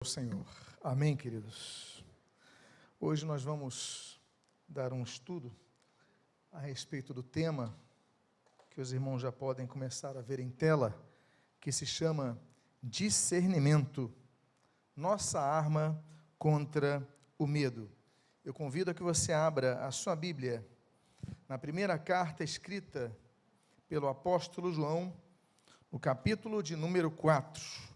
Senhor. Amém, queridos? Hoje nós vamos dar um estudo a respeito do tema que os irmãos já podem começar a ver em tela, que se chama discernimento, nossa arma contra o medo. Eu convido a que você abra a sua Bíblia na primeira carta escrita pelo apóstolo João, no capítulo de número 4.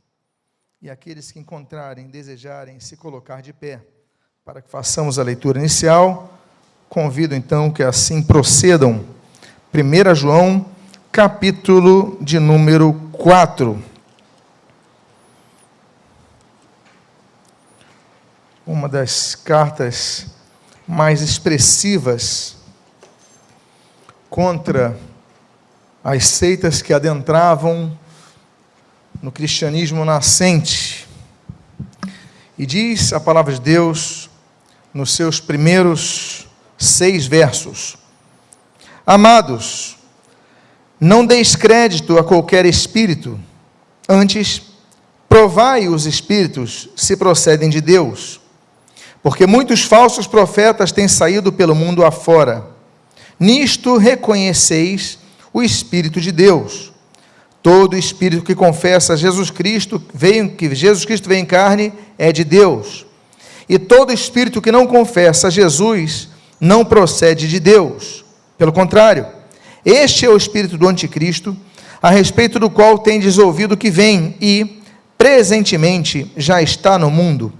E aqueles que encontrarem, desejarem se colocar de pé, para que façamos a leitura inicial, convido então que assim procedam. 1 João, capítulo de número 4. Uma das cartas mais expressivas contra as seitas que adentravam no cristianismo nascente. E diz a palavra de Deus, nos seus primeiros 6 versos: Amados, não deis crédito a qualquer espírito, antes provai os espíritos se procedem de Deus, porque muitos falsos profetas têm saído pelo mundo afora. Nisto reconheceis o Espírito de Deus. Todo espírito que confessa que Jesus Cristo veio em carne é de Deus. E todo espírito que não confessa Jesus não procede de Deus. Pelo contrário, este é o espírito do anticristo, a respeito do qual tendes ouvido que vem e, presentemente, já está no mundo.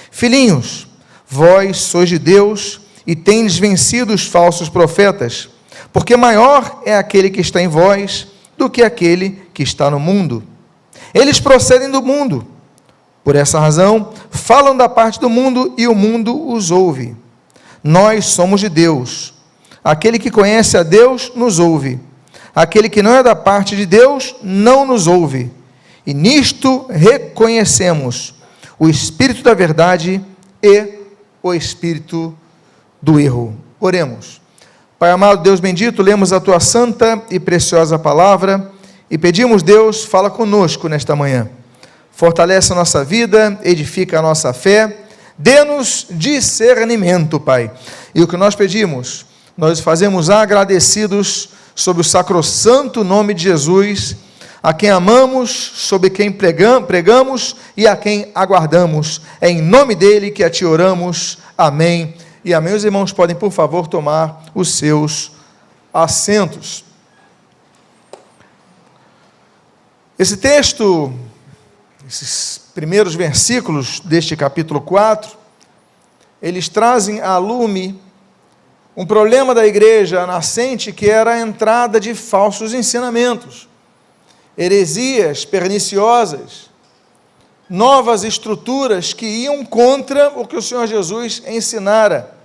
Filhinhos, vós sois de Deus e tendes vencido os falsos profetas, porque maior é aquele que está em vós do que aquele que está no mundo. Eles procedem do mundo. Por essa razão, falam da parte do mundo e o mundo os ouve. Nós somos de Deus. Aquele que conhece a Deus nos ouve. Aquele que não é da parte de Deus não nos ouve. E nisto reconhecemos o espírito da verdade e o espírito do erro. Oremos. Pai amado, Deus bendito, lemos a Tua santa e preciosa palavra e pedimos, Deus, fala conosco nesta manhã. Fortalece a nossa vida, edifica a nossa fé, dê-nos discernimento, Pai. E o que nós pedimos, nós fazemos agradecidos sobre o sacrossanto nome de Jesus, a quem amamos, sobre quem pregamos e a quem aguardamos. É em nome dele que a Ti oramos. Amém. E amém. Os irmãos podem, por favor, tomar os seus assentos. Esse texto, esses primeiros versículos deste capítulo 4, eles trazem à lume um problema da igreja nascente, que era a entrada de falsos ensinamentos, heresias perniciosas, novas estruturas que iam contra o que o Senhor Jesus ensinara.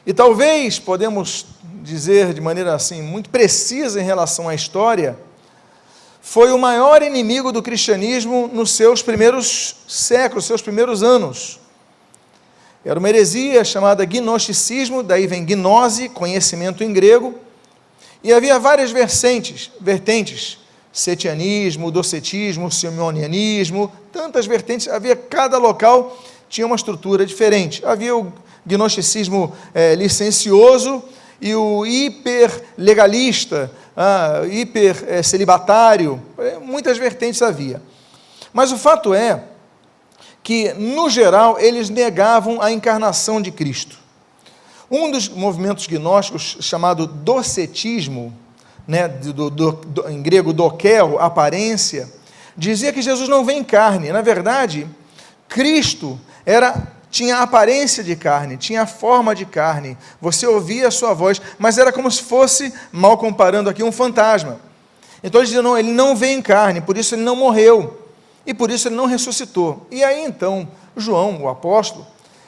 E talvez, podemos dizer de maneira assim, muito precisa em relação à história, foi o maior inimigo do cristianismo nos seus primeiros séculos, seus primeiros anos. Era uma heresia chamada gnosticismo, daí vem gnose, conhecimento em grego, e havia várias vertentes, setianismo, docetismo, simeonianismo, tantas vertentes, havia, cada local tinha uma estrutura diferente. Havia o gnosticismo licencioso e o hiperlegalista, hipercelibatário, muitas vertentes havia. Mas o fato é que, no geral, eles negavam a encarnação de Cristo. Um dos movimentos gnósticos, chamado docetismo, em grego dokel, aparência, dizia que Jesus não vem em carne. Na verdade, Cristo tinha a aparência de carne, tinha a forma de carne, você ouvia a sua voz, mas era como se fosse, mal comparando aqui, um fantasma. Então eles diziam, não, ele não vem em carne, por isso ele não morreu, e por isso ele não ressuscitou. E aí então, João, o apóstolo,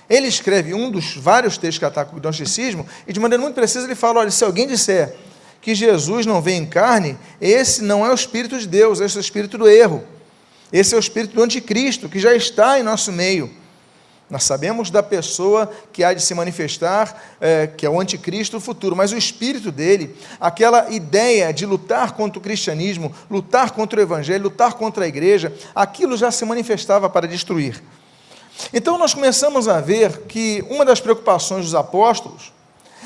ele escreve um dos vários textos que atacam o gnosticismo, e de maneira muito precisa ele fala, olha, se alguém disser que Jesus não vem em carne, esse não é o Espírito de Deus, esse é o Espírito do erro, esse é o Espírito do anticristo, que já está em nosso meio. Nós sabemos da pessoa que há de se manifestar, que é o anticristo futuro, mas o espírito dele, aquela ideia de lutar contra o cristianismo, lutar contra o evangelho, lutar contra a igreja, aquilo já se manifestava para destruir. Então nós começamos a ver que uma das preocupações dos apóstolos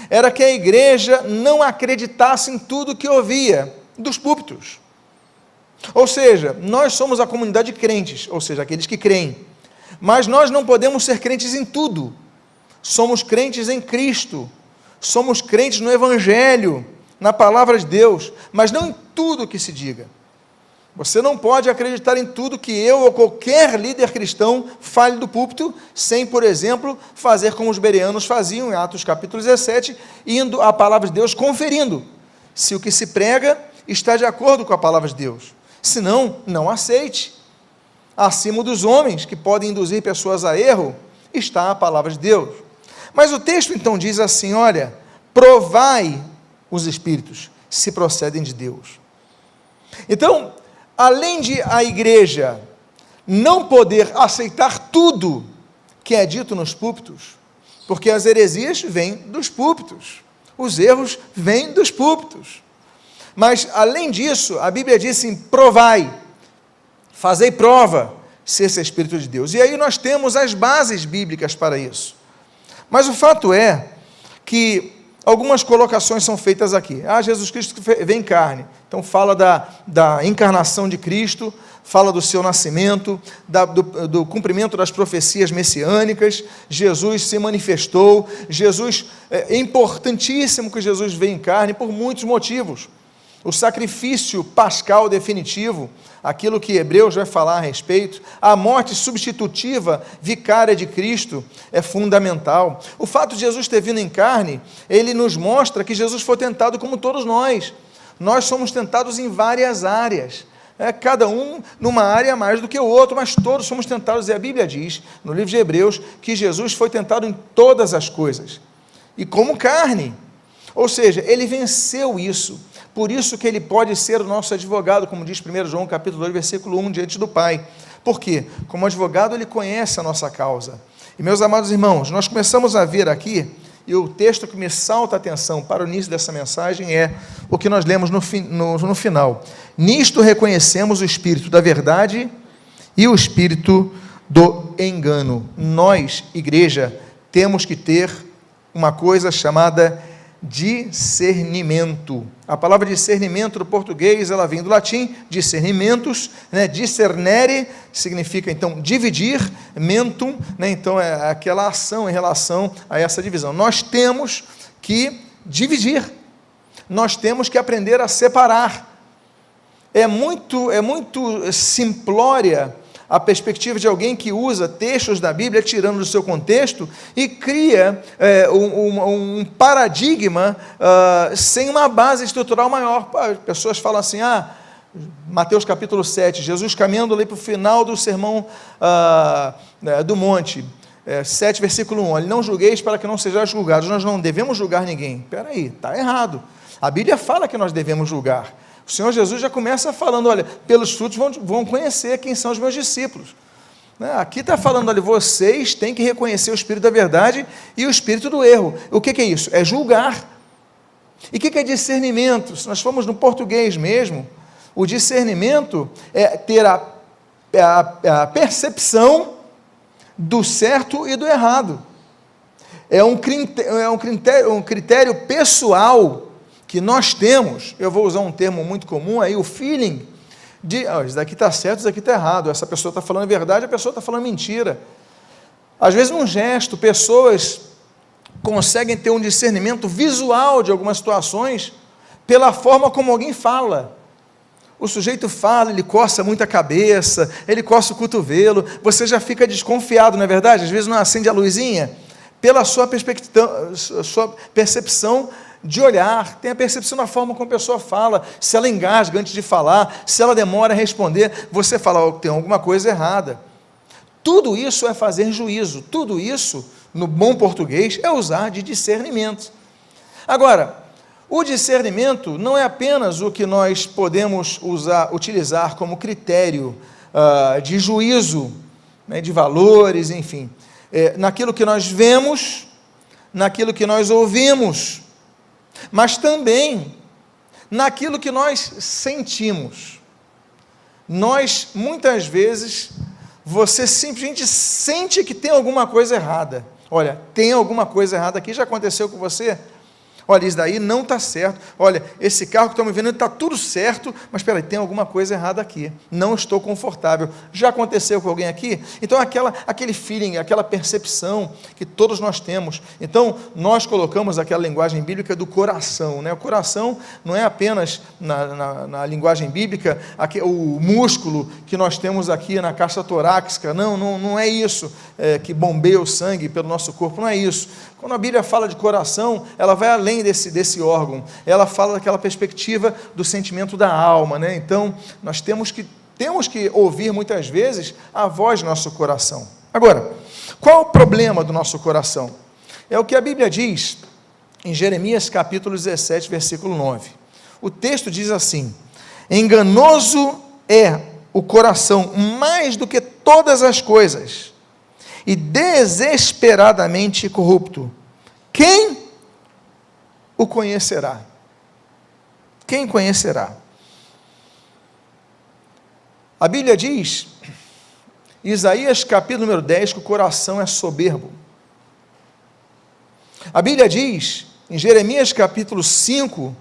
era que a igreja não acreditasse em tudo que ouvia dos púlpitos. Ou seja, nós somos a comunidade de crentes, ou seja, aqueles que creem. Mas nós não podemos ser crentes em tudo. Somos crentes em Cristo. Somos crentes no Evangelho, na palavra de Deus, mas não em tudo que se diga. Você não pode acreditar em tudo que eu ou qualquer líder cristão fale do púlpito, sem, por exemplo, fazer como os bereanos faziam em Atos capítulo 17, indo à palavra de Deus, conferindo se o que se prega está de acordo com a palavra de Deus. Senão, não aceite. Acima dos homens, que podem induzir pessoas a erro, está a palavra de Deus. Mas o texto então diz assim, olha, provai os espíritos, se procedem de Deus. Então, além de a igreja não poder aceitar tudo que é dito nos púlpitos, porque as heresias vêm dos púlpitos, os erros vêm dos púlpitos. Mas, além disso, a Bíblia diz assim, provai, fazei prova se esse é Espírito de Deus. E aí nós temos as bases bíblicas para isso. Mas o fato é que algumas colocações são feitas aqui. Jesus Cristo vem em carne. Então fala da encarnação de Cristo, fala do seu nascimento, do cumprimento das profecias messiânicas. Jesus se manifestou. É importantíssimo que Jesus venha em carne por muitos motivos. O sacrifício pascal definitivo, aquilo que Hebreus vai falar a respeito, a morte substitutiva vicária de Cristo é fundamental. O fato de Jesus ter vindo em carne, ele nos mostra que Jesus foi tentado como todos nós. Nós somos tentados em várias áreas, cada um numa área mais do que o outro, mas todos somos tentados, e a Bíblia diz, no livro de Hebreus, que Jesus foi tentado em todas as coisas, e como carne, ou seja, ele venceu isso. Por isso que ele pode ser o nosso advogado, como diz 1 João capítulo 2, versículo 1, diante do Pai. Por quê? Como advogado, ele conhece a nossa causa. E, meus amados irmãos, nós começamos a ver aqui, e o texto que me salta a atenção para o início dessa mensagem é o que nós lemos no final. Nisto reconhecemos o espírito da verdade e o espírito do engano. Nós, igreja, temos que ter uma coisa chamada discernimento. A palavra discernimento no português, ela vem do latim, discernimentos, discernere significa então dividir, mentum, então é aquela ação em relação a essa divisão. Nós temos que dividir, nós temos que aprender a separar. É muito simplória a perspectiva de alguém que usa textos da Bíblia, tirando do seu contexto, e cria um paradigma sem uma base estrutural maior. Pessoas falam assim, Mateus capítulo 7, Jesus caminhando ali para o final do sermão do monte, 7 versículo 1, não julgueis para que não sejais julgados, nós não devemos julgar ninguém. Espera aí, está errado. A Bíblia fala que nós devemos julgar. O Senhor Jesus já começa falando, olha, pelos frutos vão conhecer quem são os meus discípulos. Aqui está falando, olha, vocês têm que reconhecer o espírito da verdade e o espírito do erro. O que é isso? É julgar. E o que é discernimento? Se nós formos no português mesmo, o discernimento é ter a percepção do certo e do errado. É um critério pessoal que nós temos. Eu vou usar um termo muito comum aí, o feeling, de, isso daqui está certo, isso daqui está errado, essa pessoa está falando a verdade, a pessoa está falando mentira. Às vezes num gesto, pessoas conseguem ter um discernimento visual de algumas situações, pela forma como alguém fala. O sujeito fala, ele coça muito a cabeça, ele coça o cotovelo, você já fica desconfiado, não é verdade? Às vezes não acende a luzinha, pela sua percepção de olhar, tem a percepção da forma como a pessoa fala, se ela engasga antes de falar, se ela demora a responder, você fala, tem alguma coisa errada. Tudo isso é fazer juízo, tudo isso, no bom português, é usar de discernimento. Agora, o discernimento não é apenas o que nós podemos utilizar como critério de juízo, de valores, enfim. naquilo que nós vemos, naquilo que nós ouvimos, mas também naquilo que nós sentimos. Nós, muitas vezes, você simplesmente sente que tem alguma coisa errada. Olha, tem alguma coisa errada aqui, já aconteceu com você? Olha, isso daí não está certo. Olha, esse carro que estamos vendo está tudo certo, mas espera aí, tem alguma coisa errada aqui. Não estou confortável. Já aconteceu com alguém aqui? Então, aquele feeling, aquela percepção que todos nós temos. Então, nós colocamos aquela linguagem bíblica do coração, né? O coração não é apenas, na linguagem bíblica, o músculo que nós temos aqui na caixa torácica. Não é isso que bombeia o sangue pelo nosso corpo, não é isso. Quando a Bíblia fala de coração, ela vai além desse órgão, ela fala daquela perspectiva do sentimento da alma, né? Então, nós temos que ouvir muitas vezes a voz do nosso coração. Agora, qual o problema do nosso coração? É o que a Bíblia diz em Jeremias capítulo 17, versículo 9. O texto diz assim: enganoso é o coração mais do que todas as coisas, e desesperadamente corrupto. Quem o conhecerá? Quem conhecerá? A Bíblia diz, Isaías capítulo número 10, que o coração é soberbo. A Bíblia diz, em Jeremias capítulo 5,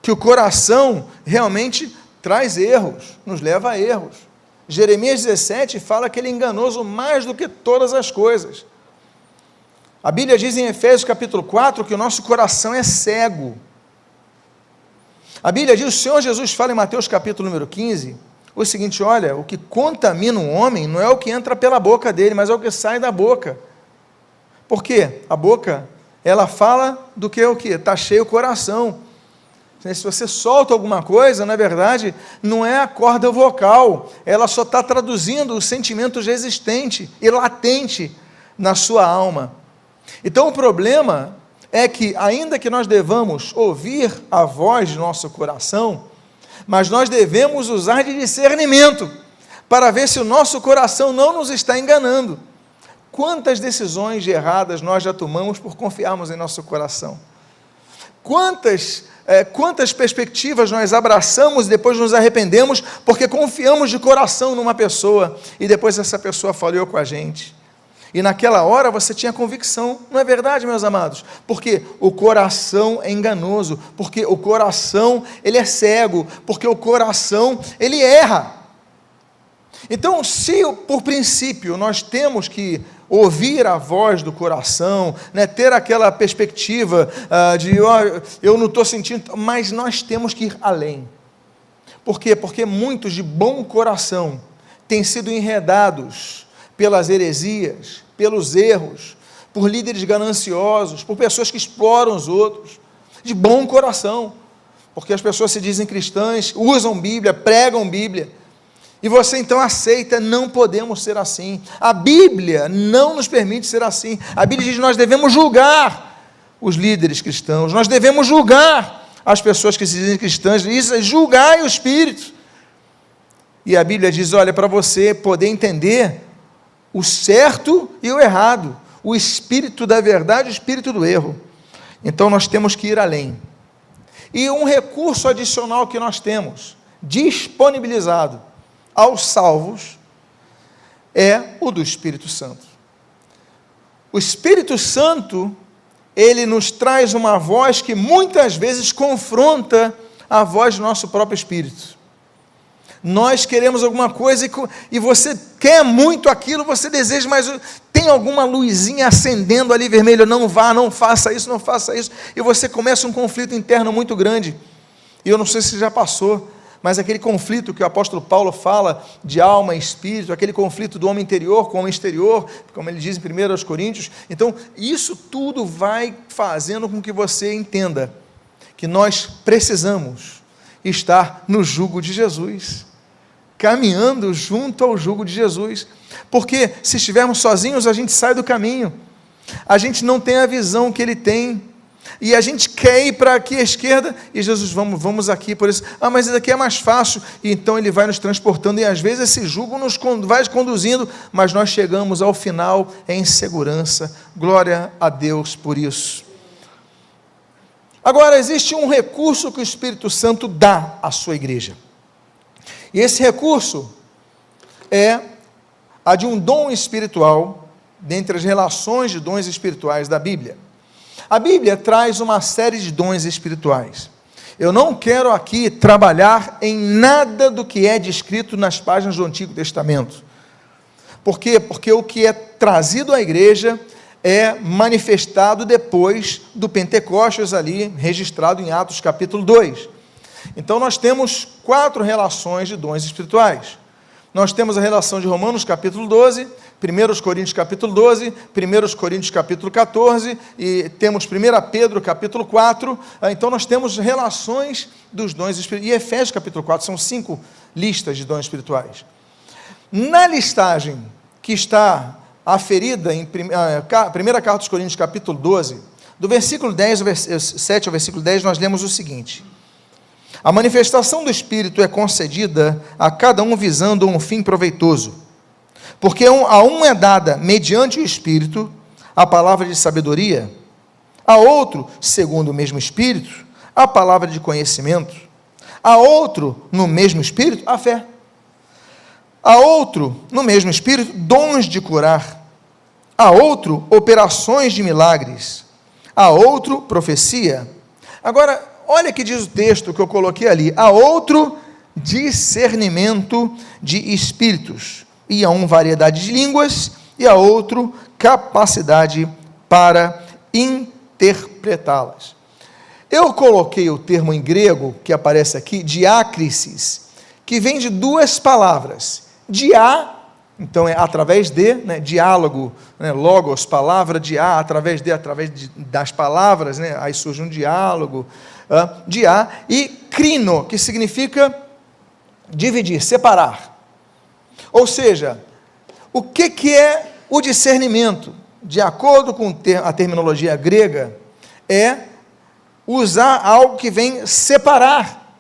que o coração realmente traz erros, nos leva a erros. Jeremias 17 fala que ele é enganoso mais do que todas as coisas. A Bíblia diz em Efésios capítulo 4 que o nosso coração é cego. A Bíblia diz, o Senhor Jesus fala em Mateus capítulo número 15, o seguinte: olha, o que contamina um homem não é o que entra pela boca dele, mas é o que sai da boca. Por quê? A boca, ela fala do que é o que? Está cheio o coração. Se você solta alguma coisa, na verdade, não é a corda vocal, ela só está traduzindo o sentimento já existente e latente na sua alma. Então o problema é que, ainda que nós devamos ouvir a voz do nosso coração, mas nós devemos usar de discernimento, para ver se o nosso coração não nos está enganando. Quantas decisões erradas nós já tomamos por confiarmos em nosso coração? Quantas perspectivas nós abraçamos e depois nos arrependemos porque confiamos de coração numa pessoa e depois essa pessoa falhou com a gente. E naquela hora você tinha convicção, não é verdade, meus amados? Porque o coração é enganoso, porque o coração ele é cego, porque o coração ele erra. Então, se por princípio nós temos que ouvir a voz do coração, né, ter aquela perspectiva eu não estou sentindo, mas nós temos que ir além. Por quê? Porque muitos de bom coração têm sido enredados pelas heresias, pelos erros, por líderes gananciosos, por pessoas que exploram os outros, de bom coração, porque as pessoas se dizem cristãs, usam Bíblia, pregam Bíblia, e você então aceita, não podemos ser assim. A Bíblia não nos permite ser assim. A Bíblia diz que nós devemos julgar os líderes cristãos, nós devemos julgar as pessoas que se dizem cristãs, isso é julgar o Espírito. E a Bíblia diz, olha, para você poder entender o certo e o errado, o espírito da verdade e o espírito do erro. Então nós temos que ir além. E um recurso adicional que nós temos, disponibilizado aos salvos, é o do Espírito Santo. O Espírito Santo, ele nos traz uma voz que muitas vezes confronta a voz do nosso próprio espírito. Nós queremos alguma coisa e você quer muito aquilo, você deseja, mas tem alguma luzinha acendendo ali vermelha, não vá, não faça isso, e você começa um conflito interno muito grande. E eu não sei se já passou, mas aquele conflito que o apóstolo Paulo fala de alma e espírito, aquele conflito do homem interior com o homem exterior, como ele diz em 1 Coríntios, então isso tudo vai fazendo com que você entenda que nós precisamos estar no jugo de Jesus, caminhando junto ao jugo de Jesus, porque se estivermos sozinhos a gente sai do caminho, a gente não tem a visão que ele tem, E a gente quer ir para aqui à esquerda, e Jesus, vamos aqui por isso. Mas isso aqui é mais fácil. E então ele vai nos transportando, e às vezes esse jugo vai conduzindo, mas nós chegamos ao final em segurança. Glória a Deus por isso. Agora, existe um recurso que o Espírito Santo dá à sua igreja. E esse recurso é a de um dom espiritual, dentre as relações de dons espirituais da Bíblia. A Bíblia traz uma série de dons espirituais. Eu não quero aqui trabalhar em nada do que é descrito nas páginas do Antigo Testamento. Por quê? Porque o que é trazido à igreja é manifestado depois do Pentecostes, ali registrado em Atos capítulo 2. Então nós temos 4 relações de dons espirituais. Nós temos a relação de Romanos capítulo 12, 1 Coríntios capítulo 12, 1 Coríntios capítulo 14, e temos 1 Pedro capítulo 4, então nós temos relações dos dons espirituais, e Efésios capítulo 4, são 5 listas de dons espirituais. Na listagem que está aferida em 1 Carta aos Coríntios capítulo 12, do versículo 7 ao versículo 10, nós lemos o seguinte: a manifestação do Espírito é concedida a cada um visando um fim proveitoso, porque a um é dada, mediante o Espírito, a palavra de sabedoria, a outro, segundo o mesmo Espírito, a palavra de conhecimento, a outro, no mesmo Espírito, a fé, a outro, no mesmo Espírito, dons de curar, a outro, operações de milagres, a outro, profecia. Agora, olha que diz o texto que eu coloquei ali: a outro, discernimento de espíritos, e a um, variedade de línguas, e a outro, capacidade para interpretá-las. Eu coloquei o termo em grego, que aparece aqui, diácrisis, que vem de 2 palavras, diá, então é através de, diálogo, logos, palavra, diá, através das palavras, aí surge um diálogo, diá, e crino, que significa dividir, separar. Ou seja, o que é o discernimento? De acordo com a terminologia grega, é usar algo que vem separar.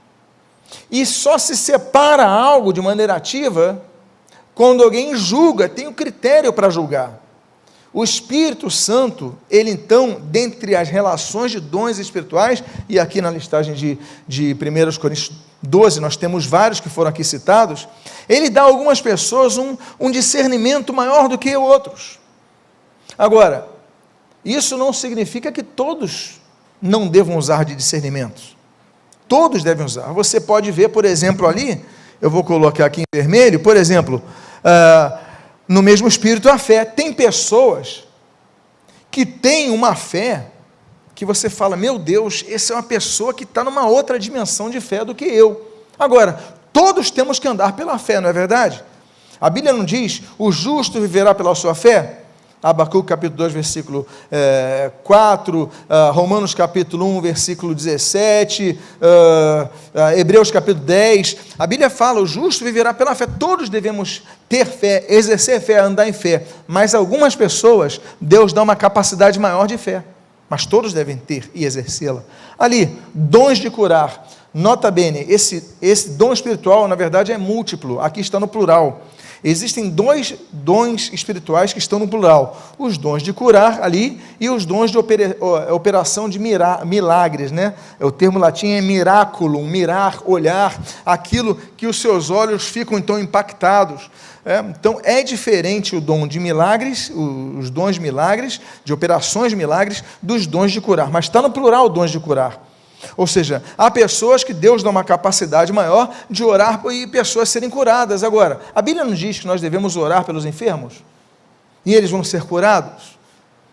E só se separa algo de maneira ativa quando alguém julga, tem um critério para julgar. O Espírito Santo, ele então, dentre as relações de dons espirituais, e aqui na listagem de 1 Coríntios 12, nós temos vários que foram aqui citados, ele dá a algumas pessoas um discernimento maior do que outros. Agora, isso não significa que todos não devam usar de discernimento. Todos devem usar. Você pode ver, por exemplo, ali, eu vou colocar aqui em vermelho, por exemplo, no mesmo Espírito a fé. Tem pessoas que têm uma fé que você fala: meu Deus, essa é uma pessoa que está numa outra dimensão de fé do que eu. Agora, todos temos que andar pela fé, não é verdade? A Bíblia não diz: o justo viverá pela sua fé? Abacuque capítulo 2, versículo 4, Romanos capítulo 1, versículo 17, Hebreus capítulo 10, a Bíblia fala: o justo viverá pela fé. Todos devemos ter fé, exercer fé, andar em fé, mas algumas pessoas, Deus dá uma capacidade maior de fé, mas todos devem ter e exercê-la. Ali, dons de curar, nota bene, esse dom espiritual, na verdade, é múltiplo, aqui está no plural. Existem 2 dons espirituais que estão no plural: os dons de curar ali e os dons de operação de milagres, O termo latim é miraculum, mirar, olhar, aquilo que os seus olhos ficam então impactados. Então é diferente o dom de milagres, os dons de milagres, de operações de milagres, dos dons de curar, mas está no plural dons de curar. Ou seja, há pessoas que Deus dá uma capacidade maior de orar e pessoas serem curadas. Agora, a Bíblia não diz que nós devemos orar pelos enfermos? E eles vão ser curados?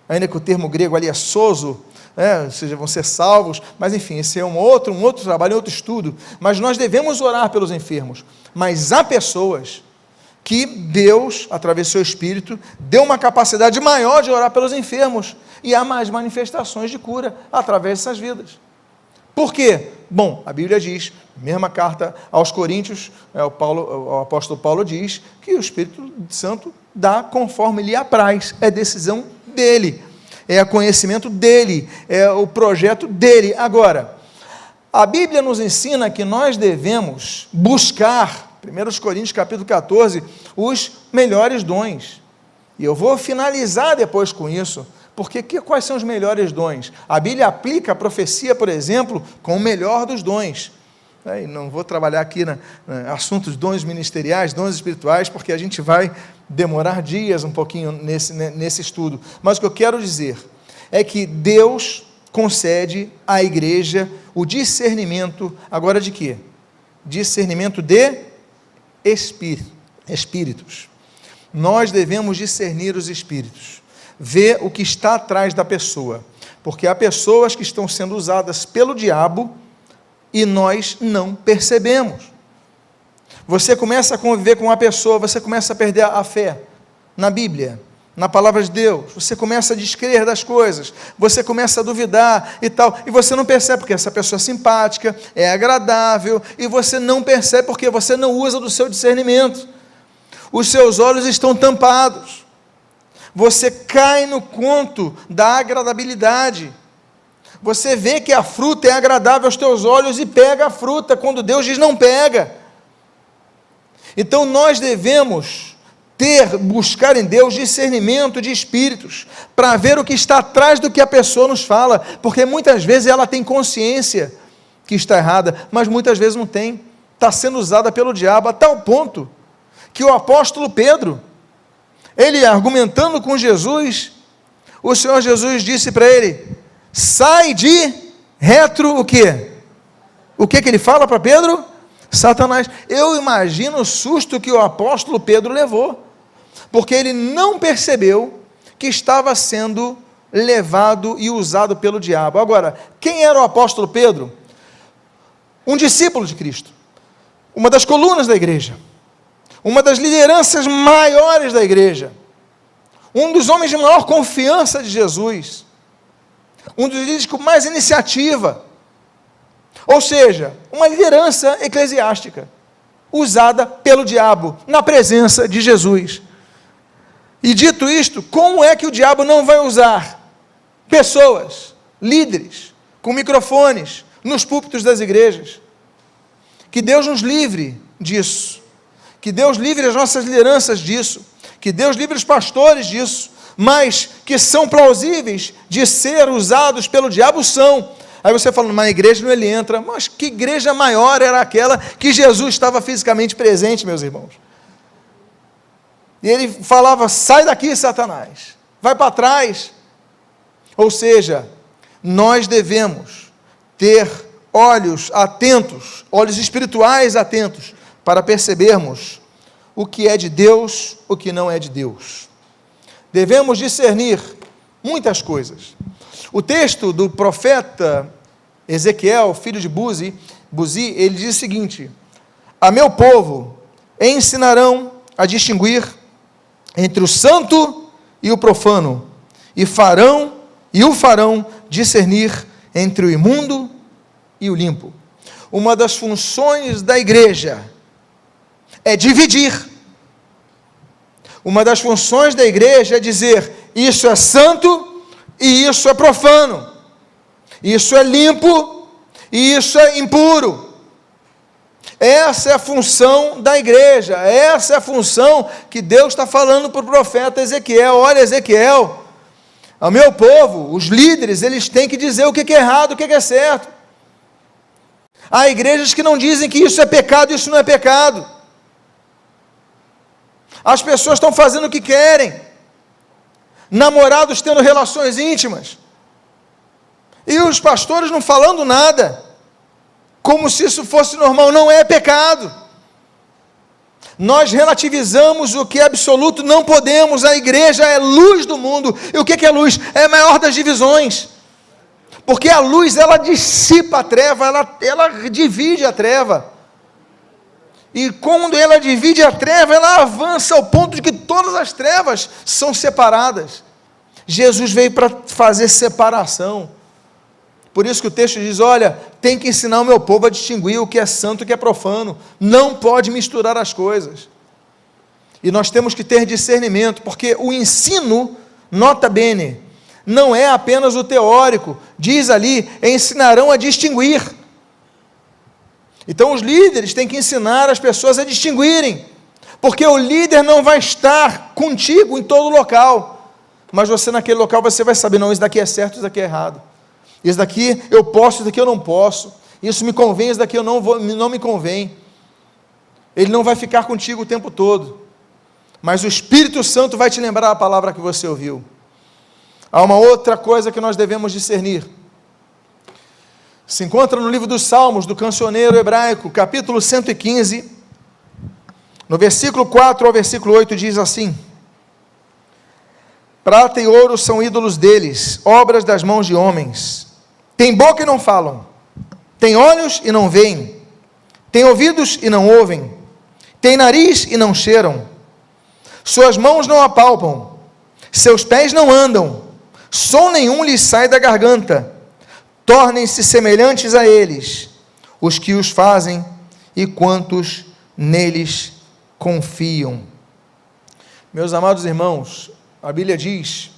Ainda que o termo grego ali é sozo, ou seja, vão ser salvos, mas enfim, esse é um outro trabalho, outro estudo. Mas nós devemos orar pelos enfermos. Mas há pessoas que Deus, através do seu Espírito, deu uma capacidade maior de orar pelos enfermos. E há mais manifestações de cura através dessas vidas. Por quê? Bom, a Bíblia diz, mesma carta aos Coríntios, o apóstolo Paulo diz que o Espírito Santo dá conforme lhe apraz, é decisão dele. é conhecimento dele, é o projeto dele. Agora, a Bíblia nos ensina que nós devemos buscar, 1 Coríntios capítulo 14, os melhores dons. E eu vou finalizar depois com isso, porque quais são os melhores dons? A Bíblia aplica a profecia, por exemplo, com o melhor dos dons. E não vou trabalhar aqui assuntos dons ministeriais, dons espirituais, porque a gente vai demorar dias um pouquinho nesse estudo. Mas o que eu quero dizer é que Deus concede à igreja o discernimento, agora de quê? Discernimento de espíritos. Nós devemos discernir os espíritos, ver o que está atrás da pessoa, porque há pessoas que estão sendo usadas pelo diabo e nós não percebemos. Você começa a conviver com uma pessoa, você começa a perder a fé na Bíblia, na palavra de Deus, você começa a descrer das coisas, você começa a duvidar e tal, e você não percebe porque essa pessoa é simpática, é agradável, e você não percebe porque você não usa do seu discernimento, os seus olhos estão tampados, você cai no conto da agradabilidade, você vê que a fruta é agradável aos teus olhos e pega a fruta, quando Deus diz não pega. Então nós devemos buscar em Deus discernimento de espíritos, para ver o que está atrás do que a pessoa nos fala, porque muitas vezes ela tem consciência que está errada, mas muitas vezes não tem, está sendo usada pelo diabo, a tal ponto, que o apóstolo Pedro, ele argumentando com Jesus, o Senhor Jesus disse para ele, sai de retro o quê? O que ele fala para Pedro? Satanás. Eu imagino o susto que o apóstolo Pedro levou, porque ele não percebeu que estava sendo levado e usado pelo diabo. Agora, quem era o apóstolo Pedro? Um discípulo de Cristo, uma das colunas da igreja, uma das lideranças maiores da igreja, um dos homens de maior confiança de Jesus, um dos líderes com mais iniciativa, ou seja, uma liderança eclesiástica, usada pelo diabo, na presença de Jesus. E dito isto, como é que o diabo não vai usar pessoas, líderes, com microfones, nos púlpitos das igrejas? Que Deus nos livre disso, que Deus livre as nossas lideranças disso, que Deus livre os pastores disso, mas que são plausíveis de ser usados pelo diabo, são. Aí você fala, mas na igreja não ele entra, mas que igreja maior era aquela que Jesus estava fisicamente presente, meus irmãos? E ele falava, sai daqui, Satanás, vai para trás. Ou seja, nós devemos ter olhos atentos, olhos espirituais atentos, para percebermos o que é de Deus, o que não é de Deus. Devemos discernir muitas coisas. O texto do profeta Ezequiel, filho de Buzi, ele diz o seguinte, a meu povo ensinarão a distinguir entre o santo e o profano, e o farão discernir entre o imundo e o limpo. Uma das funções da igreja é dividir. Uma das funções da igreja é dizer, isso é santo e isso é profano, isso é limpo e isso é impuro. Essa é a função da igreja, essa é a função que Deus está falando para o profeta Ezequiel. Olha, Ezequiel, ao meu povo, os líderes, eles têm que dizer o que é errado, o que é certo. Há igrejas que não dizem que isso é pecado, isso não é pecado. As pessoas estão fazendo o que querem, namorados tendo relações íntimas, e os pastores não falando nada, como se isso fosse normal. Não é pecado. Nós relativizamos o que é absoluto, não podemos. A igreja é luz do mundo, e o que é luz? É a maior das divisões, porque a luz, ela dissipa a treva, ela divide a treva, e quando ela divide a treva, ela avança ao ponto de que todas as trevas são separadas. Jesus veio para fazer separação. Por isso que o texto diz, olha, tem que ensinar o meu povo a distinguir o que é santo e o que é profano. Não pode misturar as coisas. E nós temos que ter discernimento, porque o ensino, nota bene, não é apenas o teórico, diz ali, ensinarão a distinguir. Então os líderes têm que ensinar as pessoas a distinguirem, porque o líder não vai estar contigo em todo local, mas você naquele local você vai saber, não, isso daqui é certo, isso daqui é errado, isso daqui eu posso, isso daqui eu não posso, isso me convém, isso daqui eu não me convém. Ele não vai ficar contigo o tempo todo, mas o Espírito Santo vai te lembrar a palavra que você ouviu. Há uma outra coisa que nós devemos discernir, se encontra no livro dos Salmos, do cancioneiro hebraico, capítulo 115, no versículo 4 ao versículo 8, diz assim: prata e ouro são ídolos deles, obras das mãos de homens, têm boca e não falam, têm olhos e não veem, têm ouvidos e não ouvem, têm nariz e não cheiram, suas mãos não apalpam, seus pés não andam, som nenhum lhes sai da garganta, tornem-se semelhantes a eles, os que os fazem e quantos neles confiam. Meus amados irmãos, a Bíblia diz,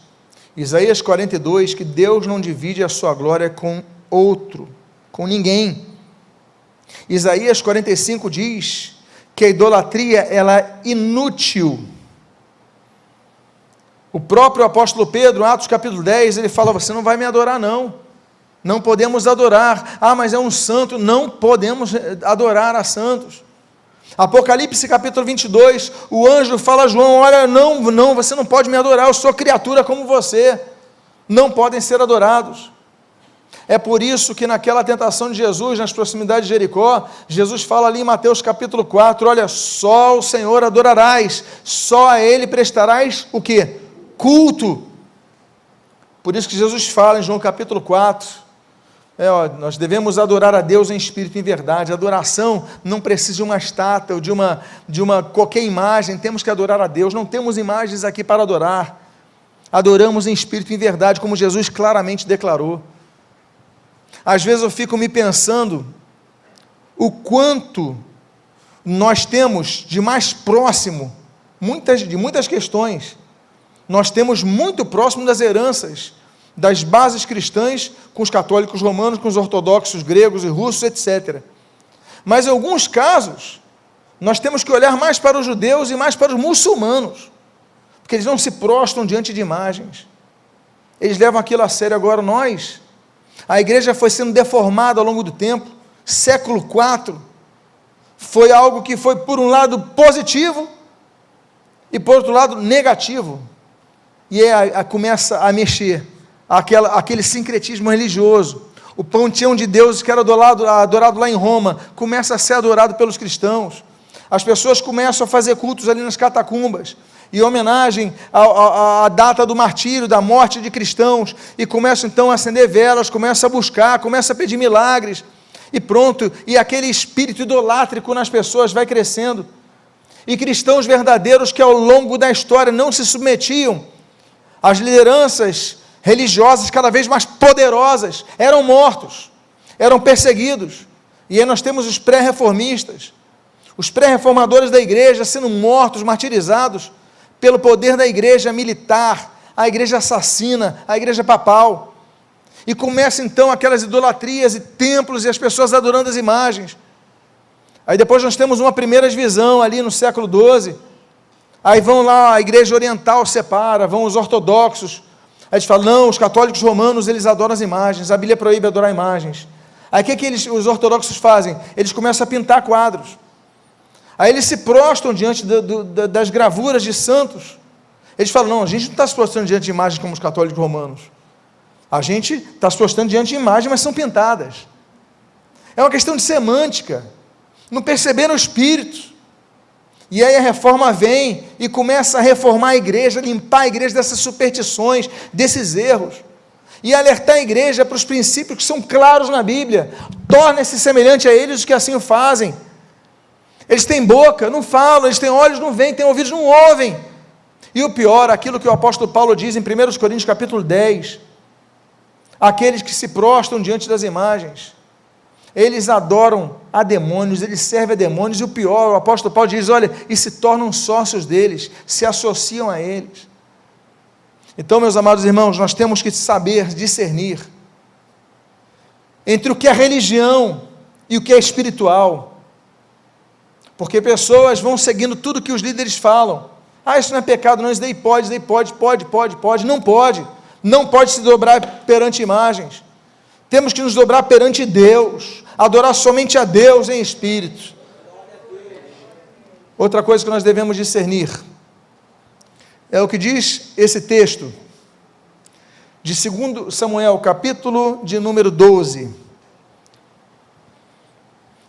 Isaías 42, que Deus não divide a sua glória com outro, com ninguém. Isaías 45 diz que a idolatria ela é inútil. O próprio apóstolo Pedro, Atos capítulo 10, ele fala, você não vai me adorar não podemos adorar, mas é um santo, não podemos adorar a santos. Apocalipse capítulo 22, o anjo fala a João, olha, não, você não pode me adorar, eu sou criatura como você, não podem ser adorados. É por isso que naquela tentação de Jesus, nas proximidades de Jericó, Jesus fala ali em Mateus capítulo 4, olha, só o Senhor adorarás, só a Ele prestarás o quê? Culto. Por isso que Jesus fala em João capítulo 4, nós devemos adorar a Deus em espírito e em verdade. A adoração não precisa de uma estátua ou de uma qualquer imagem, temos que adorar a Deus, não temos imagens aqui para adorar, adoramos em espírito e em verdade, como Jesus claramente declarou. Às vezes eu fico me pensando, o quanto nós temos de mais próximo, de muitas questões, nós temos muito próximo das heranças, das bases cristãs, com os católicos romanos, com os ortodoxos gregos e russos, etc. Mas em alguns casos, nós temos que olhar mais para os judeus e mais para os muçulmanos, porque eles não se prostram diante de imagens, eles levam aquilo a sério. Agora a igreja foi sendo deformada ao longo do tempo, século IV, foi algo que foi por um lado positivo, e por outro lado negativo, e começa a mexer, aquele sincretismo religioso, o panteão de deuses que era adorado lá em Roma, começa a ser adorado pelos cristãos, as pessoas começam a fazer cultos ali nas catacumbas, em homenagem à data do martírio, da morte de cristãos, e começam então a acender velas, começam a buscar, começam a pedir milagres, e pronto, e aquele espírito idolátrico nas pessoas vai crescendo, e cristãos verdadeiros que ao longo da história não se submetiam às lideranças religiosas cada vez mais poderosas, eram mortos, eram perseguidos, e aí nós temos os pré-reformistas, os pré-reformadores da igreja sendo mortos, martirizados, pelo poder da igreja militar, a igreja assassina, a igreja papal, e começa então aquelas idolatrias e templos, e as pessoas adorando as imagens. Aí depois nós temos uma primeira divisão ali no século XII, aí vão lá, a igreja oriental separa, vão os ortodoxos, aí eles falam, não, os católicos romanos, eles adoram as imagens, a Bíblia proíbe adorar imagens. Aí o que os ortodoxos fazem? Eles começam a pintar quadros, aí eles se prostram diante das gravuras de santos, eles falam, não, a gente não está se prostrando diante de imagens como os católicos romanos, a gente está se prostrando diante de imagens, mas são pintadas. É uma questão de semântica, não perceberam o espírito, e aí a reforma vem e começa a reformar a igreja, limpar a igreja dessas superstições, desses erros, e alertar a igreja para os princípios que são claros na Bíblia, torna-se semelhante a eles os que assim o fazem. Eles têm boca, não falam, eles têm olhos, não veem, têm ouvidos, não ouvem, e o pior, aquilo que o apóstolo Paulo diz em 1 Coríntios capítulo 10, aqueles que se prostram diante das imagens, eles adoram a demônios, eles servem a demônios, e o pior, o apóstolo Paulo diz, olha, e se tornam sócios deles, se associam a eles. Então, meus amados irmãos, nós temos que saber discernir entre o que é religião e o que é espiritual, porque pessoas vão seguindo tudo que os líderes falam. Isso não é pecado, não, isso daí pode, não pode se dobrar perante imagens, temos que nos dobrar perante Deus, adorar somente a Deus em espírito. Outra coisa que nós devemos discernir, é o que diz esse texto, de 2 Samuel, capítulo de número 12,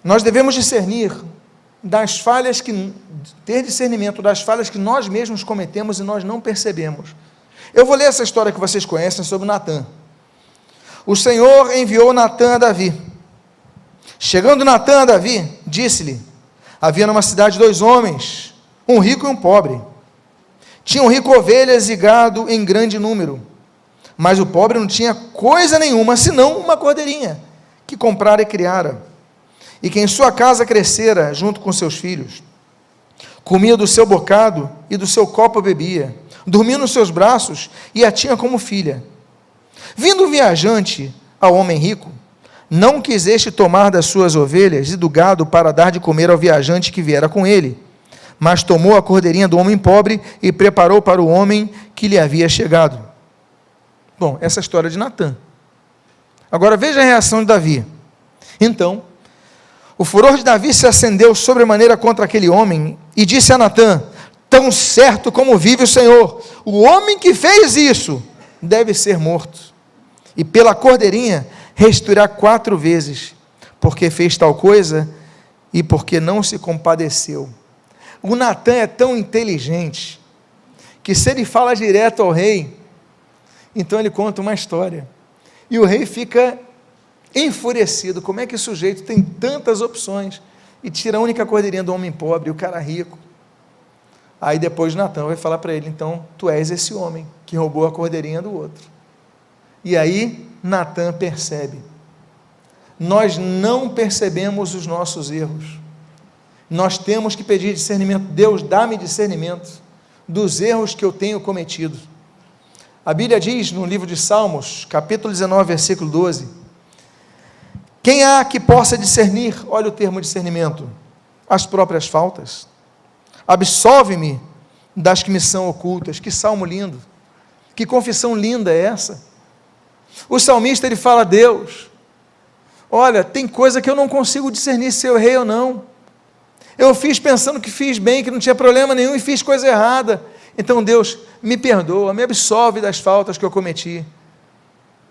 nós devemos discernir ter discernimento das falhas que nós mesmos cometemos e nós não percebemos. Eu vou ler essa história que vocês conhecem sobre Natã. O Senhor enviou Natã a Davi. Chegando Natã a Davi, disse-lhe: havia numa cidade 2 homens, um rico e um pobre. Tinham rico ovelhas e gado em grande número, mas o pobre não tinha coisa nenhuma, senão uma cordeirinha, que comprara e criara, e que em sua casa crescera, junto com seus filhos. Comia do seu bocado e do seu copo bebia, dormia nos seus braços e a tinha como filha. Vindo o viajante ao homem rico, não quis este tomar das suas ovelhas e do gado para dar de comer ao viajante que viera com ele, mas tomou a cordeirinha do homem pobre e preparou para o homem que lhe havia chegado. Bom, essa é a história de Natã. Agora veja a reação de Davi. Então, o furor de Davi se acendeu sobremaneira contra aquele homem e disse a Natã: tão certo como vive o Senhor, o homem que fez isso deve ser morto, e pela cordeirinha restituirá 4 vezes, porque fez tal coisa e porque não se compadeceu. O Natã é tão inteligente, que se ele fala direto ao rei, então ele conta uma história, e o rei fica enfurecido. Como é que o sujeito tem tantas opções, e tira a única cordeirinha do homem pobre, o cara rico? Aí depois Natã vai falar para ele: então, tu és esse homem, que roubou a cordeirinha do outro. E aí, Natã percebe. Nós não percebemos os nossos erros, nós temos que pedir discernimento. Deus, dá-me discernimento dos erros que eu tenho cometido. A Bíblia diz no livro de Salmos, capítulo 19, versículo 12, quem há que possa discernir, olha o termo discernimento, as próprias faltas? Absolve-me das que me são ocultas. Que salmo lindo, que confissão linda é essa? O salmista, ele fala: Deus, olha, tem coisa que eu não consigo discernir se eu errei ou não. Eu fiz pensando que fiz bem, que não tinha problema nenhum, e fiz coisa errada. Então, Deus, me perdoa, me absolve das faltas que eu cometi.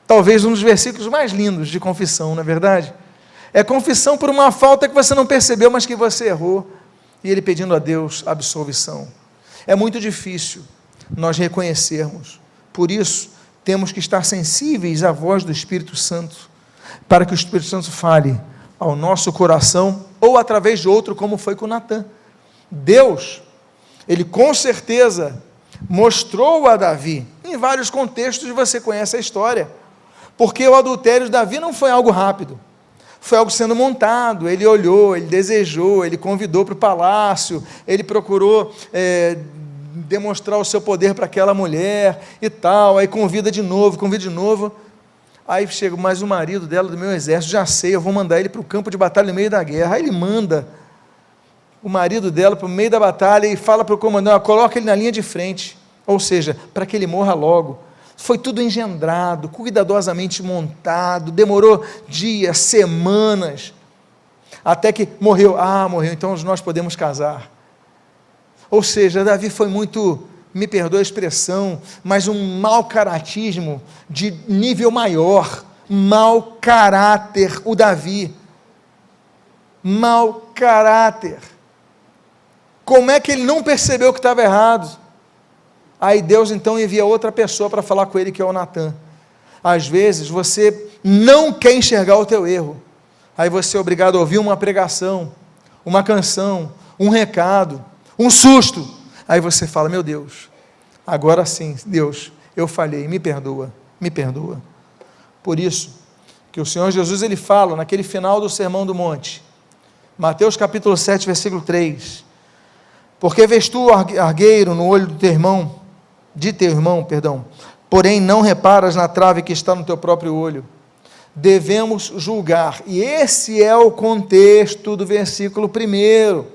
Talvez um dos versículos mais lindos de confissão, não é verdade? É confissão por uma falta que você não percebeu, mas que você errou, e ele pedindo a Deus absolvição. É muito difícil nós reconhecermos, por isso temos que estar sensíveis à voz do Espírito Santo, para que o Espírito Santo fale ao nosso coração, ou através de outro, como foi com Natã. Deus, ele com certeza mostrou a Davi, em vários contextos, você conhece a história, porque o adultério de Davi não foi algo rápido, foi algo sendo montado. Ele olhou, ele desejou, ele convidou para o palácio, ele procurou demonstrar o seu poder para aquela mulher e tal, aí convida de novo, aí chega: mas o marido dela do meu exército, já sei, eu vou mandar ele para o campo de batalha no meio da guerra. Aí ele manda o marido dela para o meio da batalha e fala para o comandante: coloca ele na linha de frente, ou seja, para que ele morra logo. Foi tudo engendrado, cuidadosamente montado, demorou dias, semanas, até que morreu. Morreu, então nós podemos casar. Ou seja, Davi foi muito, me perdoa a expressão, mas um mau caratismo de nível maior, mau caráter, o Davi, mau caráter. Como é que ele não percebeu que estava errado? Aí Deus então envia outra pessoa para falar com ele, que é o Natã. Às vezes você não quer enxergar o teu erro, aí você é obrigado a ouvir uma pregação, uma canção, um recado, um susto, aí você fala: meu Deus, agora sim, Deus, eu falhei, me perdoa. Por isso que o Senhor Jesus, ele fala naquele final do Sermão do Monte, Mateus capítulo 7, versículo 3, porque vês tu o argueiro no olho do teu irmão, de teu irmão, porém não reparas na trave que está no teu próprio olho. Devemos julgar, e esse é o contexto do versículo 1.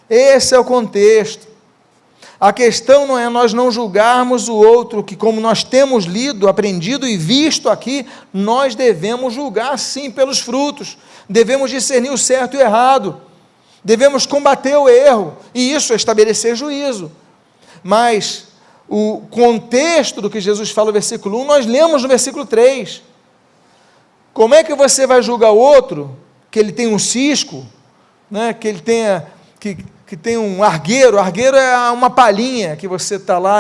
Esse é o contexto. A questão não é nós não julgarmos o outro, que como nós temos lido, aprendido e visto aqui, nós devemos julgar sim pelos frutos, devemos discernir o certo e o errado, devemos combater o erro, e isso é estabelecer juízo. Mas o contexto do que Jesus fala no versículo 1, nós lemos no versículo 3. Como é que você vai julgar o outro, que ele tem um cisco, né, que ele tenha... que tem um argueiro é uma palhinha que você está lá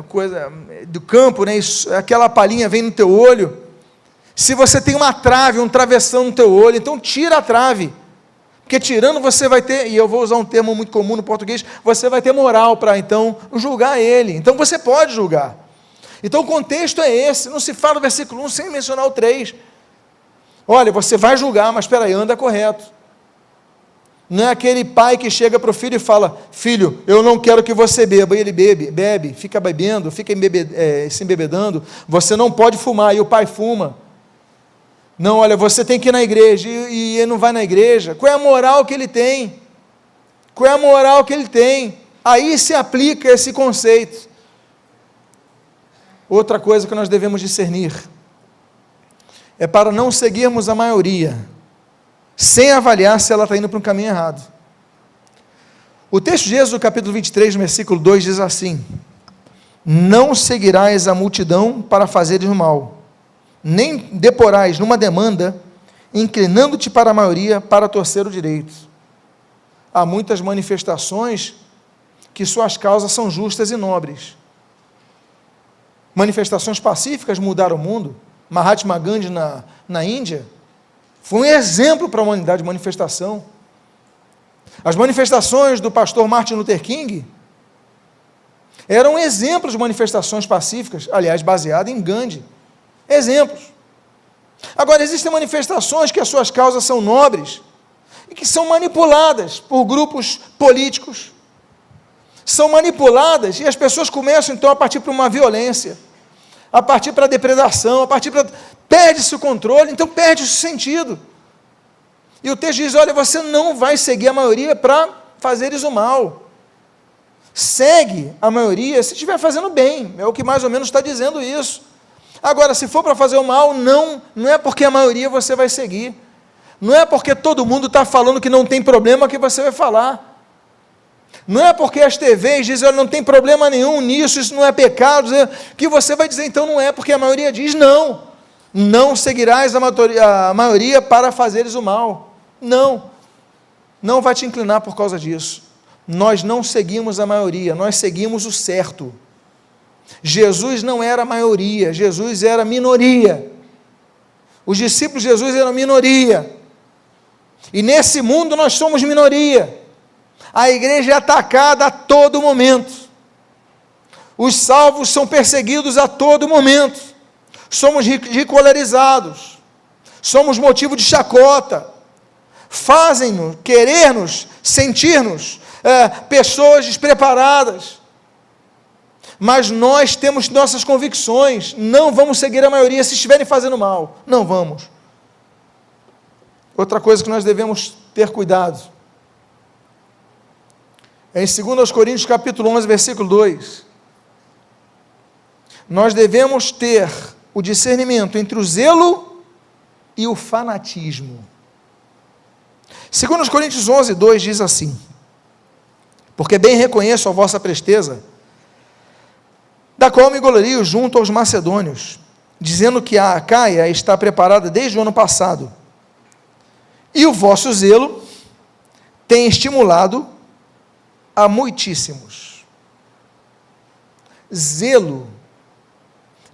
coisa do campo, né? Aquela palhinha vem no teu olho. Se você tem uma trave, um travessão no teu olho, então tira a trave, porque tirando você vai ter, e eu vou usar um termo muito comum no português, você vai ter moral para então julgar ele, então você pode julgar. Então o contexto é esse, não se fala do versículo 1 sem mencionar o 3. Olha, você vai julgar, mas espera aí, anda correto. Não é aquele pai que chega para o filho e fala: filho, eu não quero que você beba, e ele bebe, fica bebendo, fica se embebedando, você não pode fumar, e o pai fuma. Não, olha, você tem que ir na igreja, e ele não vai na igreja. Qual é a moral que ele tem? Qual é a moral que ele tem? Aí se aplica esse conceito. Outra coisa que nós devemos discernir é para não seguirmos a maioria, sem avaliar se ela está indo para um caminho errado. O texto de Êxodo, capítulo 23, no versículo 2, diz assim: não seguirás a multidão para fazeres o mal, nem deporás numa demanda, inclinando-te para a maioria para torcer o direito. Há muitas manifestações que suas causas são justas e nobres. Manifestações pacíficas mudaram o mundo. Mahatma Gandhi na Índia foi um exemplo para a humanidade de manifestação. As manifestações do pastor Martin Luther King eram exemplos de manifestações pacíficas, aliás, baseadas em Gandhi. Exemplos. Agora, existem manifestações que as suas causas são nobres e que são manipuladas por grupos políticos. São manipuladas e as pessoas começam, então, a partir para uma violência, a partir para a depredação, a partir para... perde-se o controle, então perde-se o sentido. E o texto diz: olha, você não vai seguir a maioria para fazeres o mal. Segue a maioria se estiver fazendo bem, é o que mais ou menos está dizendo isso. Agora, se for para fazer o mal, não é porque a maioria você vai seguir, não é porque todo mundo está falando que não tem problema que você vai falar, não é porque as TVs dizem: olha, não tem problema nenhum nisso, isso não é pecado, que você vai dizer: então não é, porque a maioria diz não seguirás a maioria para fazeres o mal. Não vai te inclinar por causa disso. Nós não seguimos a maioria, nós seguimos o certo. Jesus não era a maioria, Jesus era a minoria. Os discípulos de Jesus eram minoria, e nesse mundo nós somos minoria. A igreja é atacada a todo momento, os salvos são perseguidos a todo momento, somos ridicularizados, somos motivo de chacota, fazem-nos querer-nos, sentir-nos pessoas despreparadas, mas nós temos nossas convicções, não vamos seguir a maioria se estiverem fazendo mal, não vamos. Outra coisa que nós devemos ter cuidado, é em 2 Coríntios capítulo 11, versículo 2, nós devemos ter o discernimento entre o zelo e o fanatismo. 2 Coríntios 11, 2 diz assim: porque bem reconheço a vossa presteza, da qual me glorio junto aos macedônios, dizendo que a Acaia está preparada desde o ano passado, e o vosso zelo tem estimulado a muitíssimos. Zelo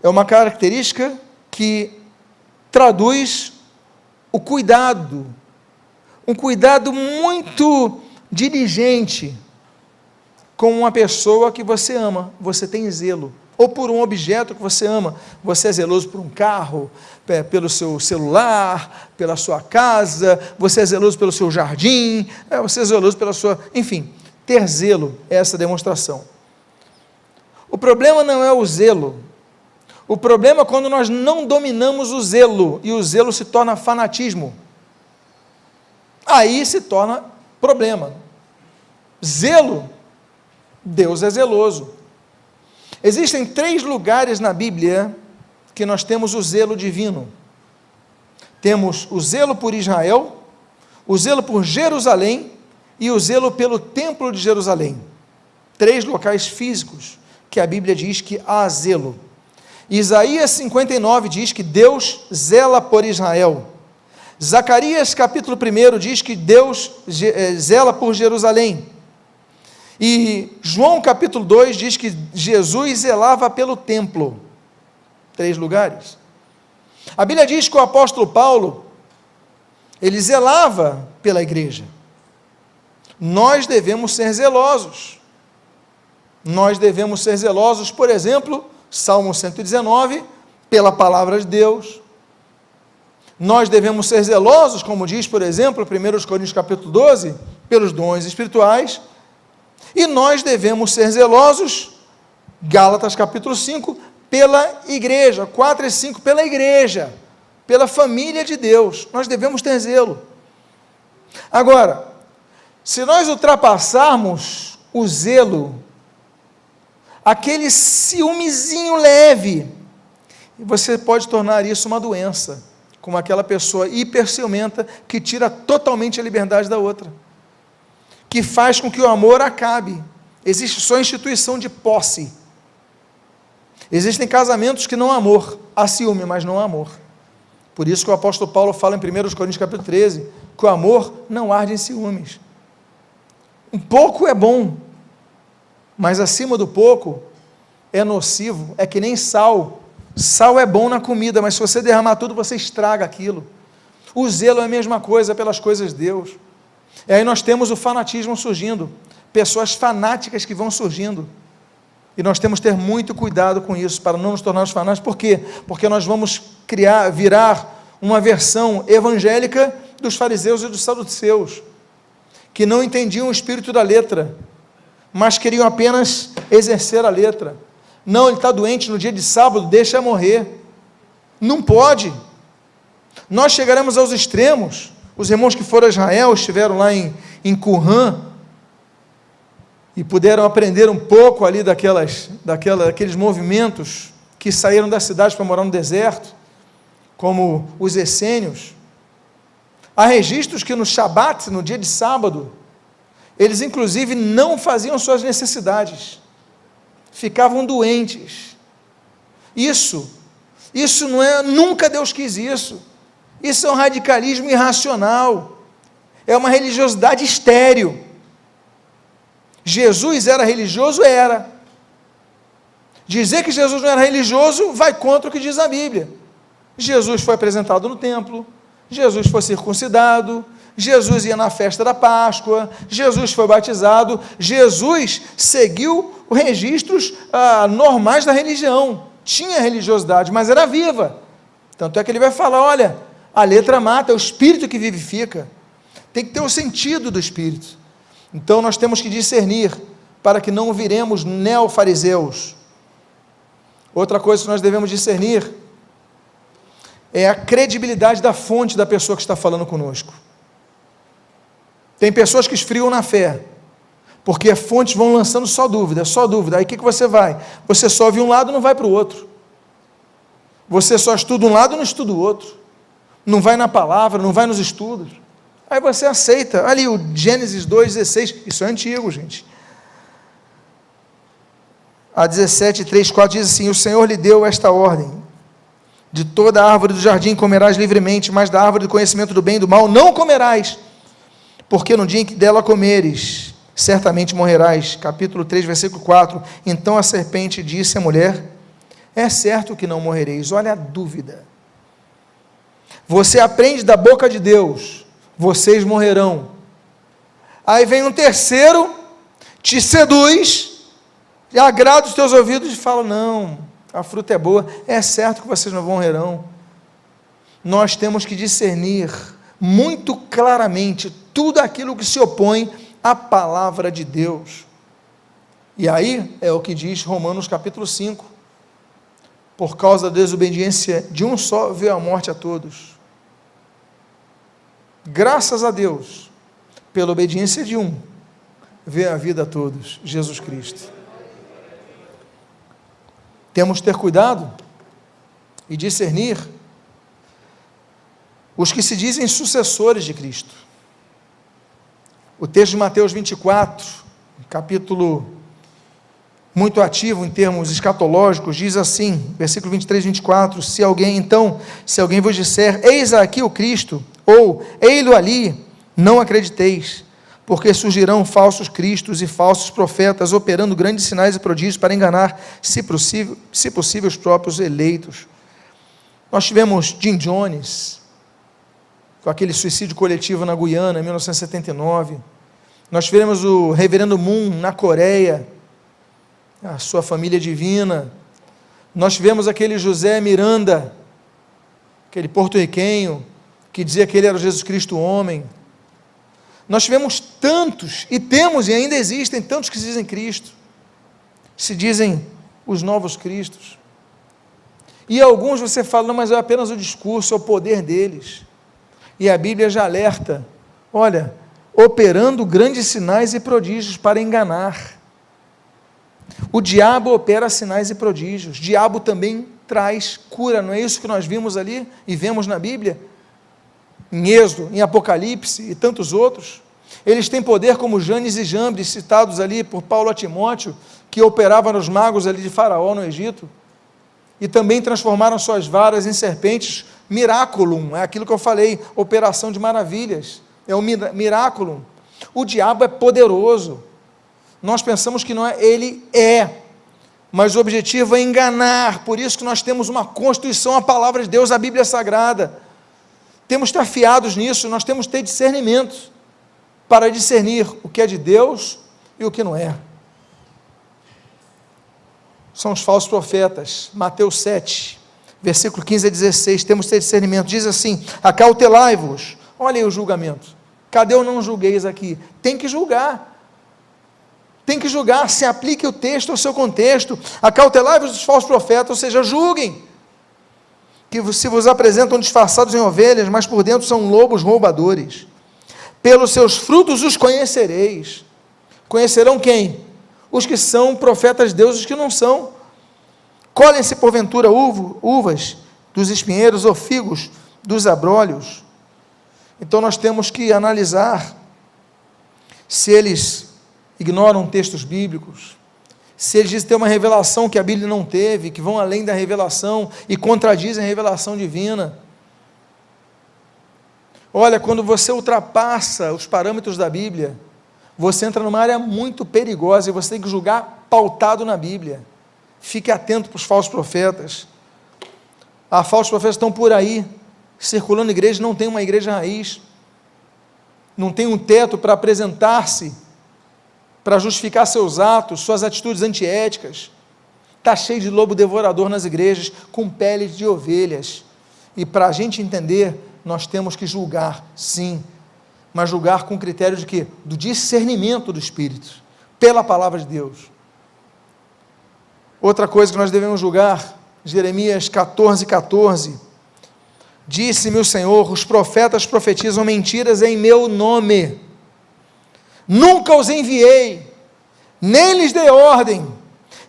é uma característica que traduz o cuidado, um cuidado muito diligente com uma pessoa que você ama, você tem zelo, ou por um objeto que você ama, você é zeloso por um carro, pelo seu celular, pela sua casa, você é zeloso pelo seu jardim, você é zeloso pela sua, enfim, ter zelo é essa demonstração. O problema não é o zelo. O problema é quando nós não dominamos o zelo, e o zelo se torna fanatismo. Aí se torna problema. Zelo, Deus é zeloso. Existem 3 lugares na Bíblia que nós temos o zelo divino. Temos o zelo por Israel, o zelo por Jerusalém e o zelo pelo templo de Jerusalém. 3 locais físicos que a Bíblia diz que há zelo. Isaías 59 diz que Deus zela por Israel. Zacarias capítulo 1 diz que Deus zela por Jerusalém. E João capítulo 2 diz que Jesus zelava pelo templo. 3 lugares. A Bíblia diz que o apóstolo Paulo, ele zelava pela igreja. Nós devemos ser zelosos. Nós devemos ser zelosos, por exemplo, Salmo 119, pela palavra de Deus. Nós devemos ser zelosos, como diz, por exemplo, 1 Coríntios capítulo 12, pelos dons espirituais. E nós devemos ser zelosos, Gálatas capítulo 5, pela igreja, 4 e 5, pela igreja, pela família de Deus. Nós devemos ter zelo. Agora, se nós ultrapassarmos o zelo, aquele ciúmezinho leve, você pode tornar isso uma doença, como aquela pessoa hiperciumenta que tira totalmente a liberdade da outra, que faz com que o amor acabe. Existe só instituição de posse. Existem casamentos que não há amor, há ciúme, mas não há amor. Por isso que o apóstolo Paulo fala em 1 Coríntios capítulo 13, que o amor não arde em ciúmes. Um pouco é bom, mas acima do pouco é nocivo, é que nem sal. Sal é bom na comida, mas se você derramar tudo, você estraga aquilo. O zelo é a mesma coisa pelas coisas de Deus. E aí nós temos o fanatismo surgindo, pessoas fanáticas que vão surgindo, e nós temos que ter muito cuidado com isso, para não nos tornarmos fanáticos. Por quê? Porque nós vamos virar uma versão evangélica dos fariseus e dos saduceus, que não entendiam o espírito da letra, mas queriam apenas exercer a letra. Não, ele está doente no dia de sábado, deixa morrer. Não pode. Nós chegaremos aos extremos. Os irmãos que foram a Israel, estiveram lá em Qumran, e puderam aprender um pouco ali daqueles movimentos que saíram da cidade para morar no deserto, como os essênios. Há registros que no Shabat, no dia de sábado, eles inclusive não faziam suas necessidades, ficavam doentes. Isso não é, nunca Deus quis isso. Isso é um radicalismo irracional, é uma religiosidade estéril. Jesus era religioso? Era. Dizer que Jesus não era religioso vai contra o que diz a Bíblia. Jesus foi apresentado no templo, Jesus foi circuncidado, Jesus ia na festa da Páscoa, Jesus foi batizado, Jesus seguiu os registros normais da religião, tinha religiosidade, mas era viva. Tanto é que ele vai falar, olha, a letra mata, é o Espírito que vivifica, tem que ter o sentido do Espírito. Então nós temos que discernir, para que não viremos neofariseus. Outra coisa que nós devemos discernir, é a credibilidade da fonte da pessoa que está falando conosco. Tem pessoas que esfriam na fé, porque as fontes vão lançando só dúvida, aí o que você vai? Você só ouve um lado, não vai para o outro, você só estuda um lado, não estuda o outro, não vai na palavra, não vai nos estudos, aí você aceita, ali o Gênesis 2,16, isso é antigo, gente, a 17, 3, 4 diz assim, o Senhor lhe deu esta ordem, de toda a árvore do jardim comerás livremente, mas da árvore do conhecimento do bem e do mal não comerás, porque no dia em que dela comeres, certamente morrerás. Capítulo 3, versículo 4, então a serpente disse à mulher, é certo que não morrereis. Olha a dúvida, você aprende da boca de Deus, vocês morrerão. Aí vem um terceiro, te seduz, e agrada os teus ouvidos e fala, não, a fruta é boa, é certo que vocês não morrerão. Nós temos que discernir muito claramente tudo aquilo que se opõe à palavra de Deus. E aí é o que diz Romanos capítulo 5. Por causa da desobediência de um só, veio a morte a todos. Graças a Deus, pela obediência de um, veio a vida a todos, Jesus Cristo. Temos que ter cuidado e discernir os que se dizem sucessores de Cristo. O texto de Mateus 24, capítulo muito ativo em termos escatológicos, diz assim, versículo 23 e 24, se alguém vos disser, eis aqui o Cristo, ou ei-lo ali, não acrediteis, porque surgirão falsos cristos e falsos profetas, operando grandes sinais e prodígios para enganar, se possível, os próprios eleitos. Nós tivemos Jim Jones, com aquele suicídio coletivo na Guiana, em 1979, nós tivemos o reverendo Moon, na Coreia, a sua família divina, nós tivemos aquele José Miranda, aquele porto-riquenho, que dizia que ele era o Jesus Cristo homem. Nós tivemos tantos, e temos, e ainda existem tantos que se dizem Cristo, se dizem os novos Cristos, e alguns você fala, não, mas é apenas o discurso, é o poder deles, e a Bíblia já alerta, olha, operando grandes sinais e prodígios para enganar. O diabo opera sinais e prodígios, o diabo também traz cura, não é isso que nós vimos ali, e vemos na Bíblia, em Êxodo, em Apocalipse e tantos outros. Eles têm poder como Janes e Jambres, citados ali por Paulo a Timóteo, que operavam nos magos ali de Faraó no Egito, e também transformaram suas varas em serpentes, miraculum, é aquilo que eu falei, operação de maravilhas, é o miraculum. O diabo é poderoso, nós pensamos que não é, ele é, mas o objetivo é enganar, por isso que nós temos uma constituição, a palavra de Deus, a Bíblia Sagrada, temos que estar afiados nisso, nós temos que ter discernimento, para discernir o que é de Deus e o que não é. São os falsos profetas, Mateus 7, versículo 15 a 16, temos que ter discernimento, diz assim, acautelai-vos, olha aí o julgamento, cadê o não julgueis aqui? Tem que julgar, se aplique o texto ao seu contexto, acautelai-vos dos falsos profetas, ou seja, julguem, que se vos apresentam disfarçados em ovelhas, mas por dentro são lobos roubadores, pelos seus frutos os conhecereis, conhecerão quem? Os que são profetas de Deus, os que não são, colhem-se porventura uvas dos espinheiros ou figos dos abrolhos, então nós temos que analisar se eles ignoram textos bíblicos, se eles dizem ter uma revelação que a Bíblia não teve, que vão além da revelação e contradizem a revelação divina. Olha, quando você ultrapassa os parâmetros da Bíblia, você entra numa área muito perigosa e você tem que julgar pautado na Bíblia. Fique atento para os falsos profetas. Há falsos profetas que estão por aí, circulando igreja, não tem uma igreja raiz, não tem um teto para apresentar-se, para justificar seus atos, suas atitudes antiéticas, está cheio de lobo devorador nas igrejas, com peles de ovelhas, e para a gente entender, nós temos que julgar, sim, mas julgar com critério de quê? Do discernimento do Espírito, pela palavra de Deus. Outra coisa que nós devemos julgar, Jeremias 14, disse-me o Senhor, os profetas profetizam mentiras em meu nome, nunca os enviei, nem lhes dei ordem,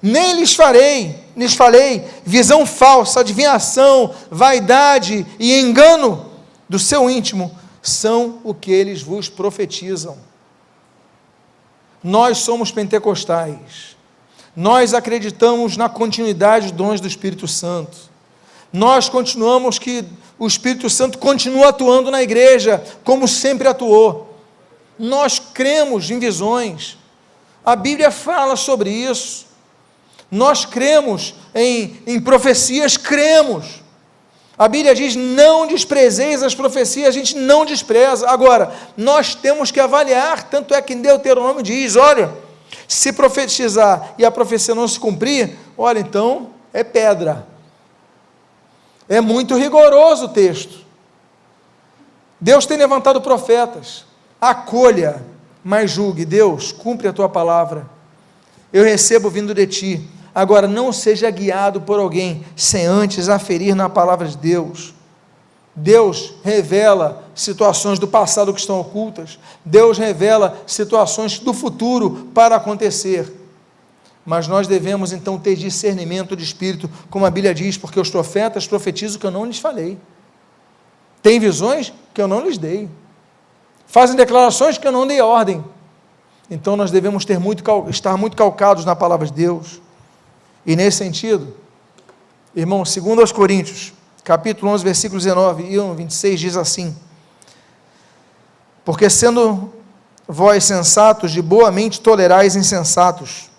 nem lhes falei, visão falsa, adivinhação, vaidade e engano do seu íntimo, são o que eles vos profetizam. Nós somos pentecostais, nós acreditamos na continuidade dos dons do Espírito Santo, nós continuamos que o Espírito Santo continua atuando na igreja, como sempre atuou, nós cremos em visões, a Bíblia fala sobre isso, nós cremos em profecias, cremos, a Bíblia diz, não desprezeis as profecias, a gente não despreza, agora, nós temos que avaliar, tanto é que em Deuteronômio diz, olha, se profetizar e a profecia não se cumprir, olha, então, é pedra, é muito rigoroso o texto, Deus tem levantado profetas, acolha, mas julgue, Deus, cumpre a tua palavra, eu recebo vindo de ti. Agora, não seja guiado por alguém, sem antes aferir na palavra de Deus. Deus revela situações do passado que estão ocultas, Deus revela situações do futuro para acontecer, mas nós devemos então ter discernimento de espírito, como a Bíblia diz, porque os profetas profetizam o que eu não lhes falei, têm visões que eu não lhes dei, fazem declarações que eu não dei ordem. Então nós devemos estar muito calcados na palavra de Deus, e nesse sentido, irmão, 2 Coríntios, capítulo 11, versículo 19 e 26, diz assim: porque sendo vós sensatos, de boa mente tolerais insensatos,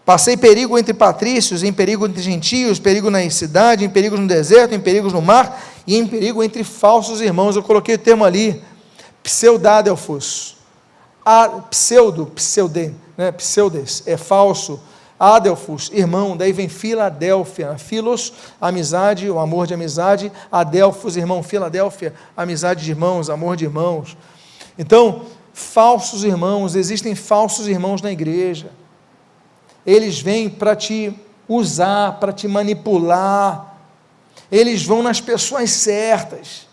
passei perigo entre patrícios, em perigo entre gentios, perigo na cidade, em perigo no deserto, em perigo no mar, e em perigo entre falsos irmãos. Eu coloquei o termo ali, pseudadelphos, pseudes, é falso, Adelphos, irmão, daí vem Filadélfia, Filos, amizade, o amor de amizade, Adelphos, irmão, Filadélfia, amizade de irmãos, amor de irmãos. Então, falsos irmãos, existem falsos irmãos na igreja, eles vêm para te usar, para te manipular, eles vão nas pessoas certas.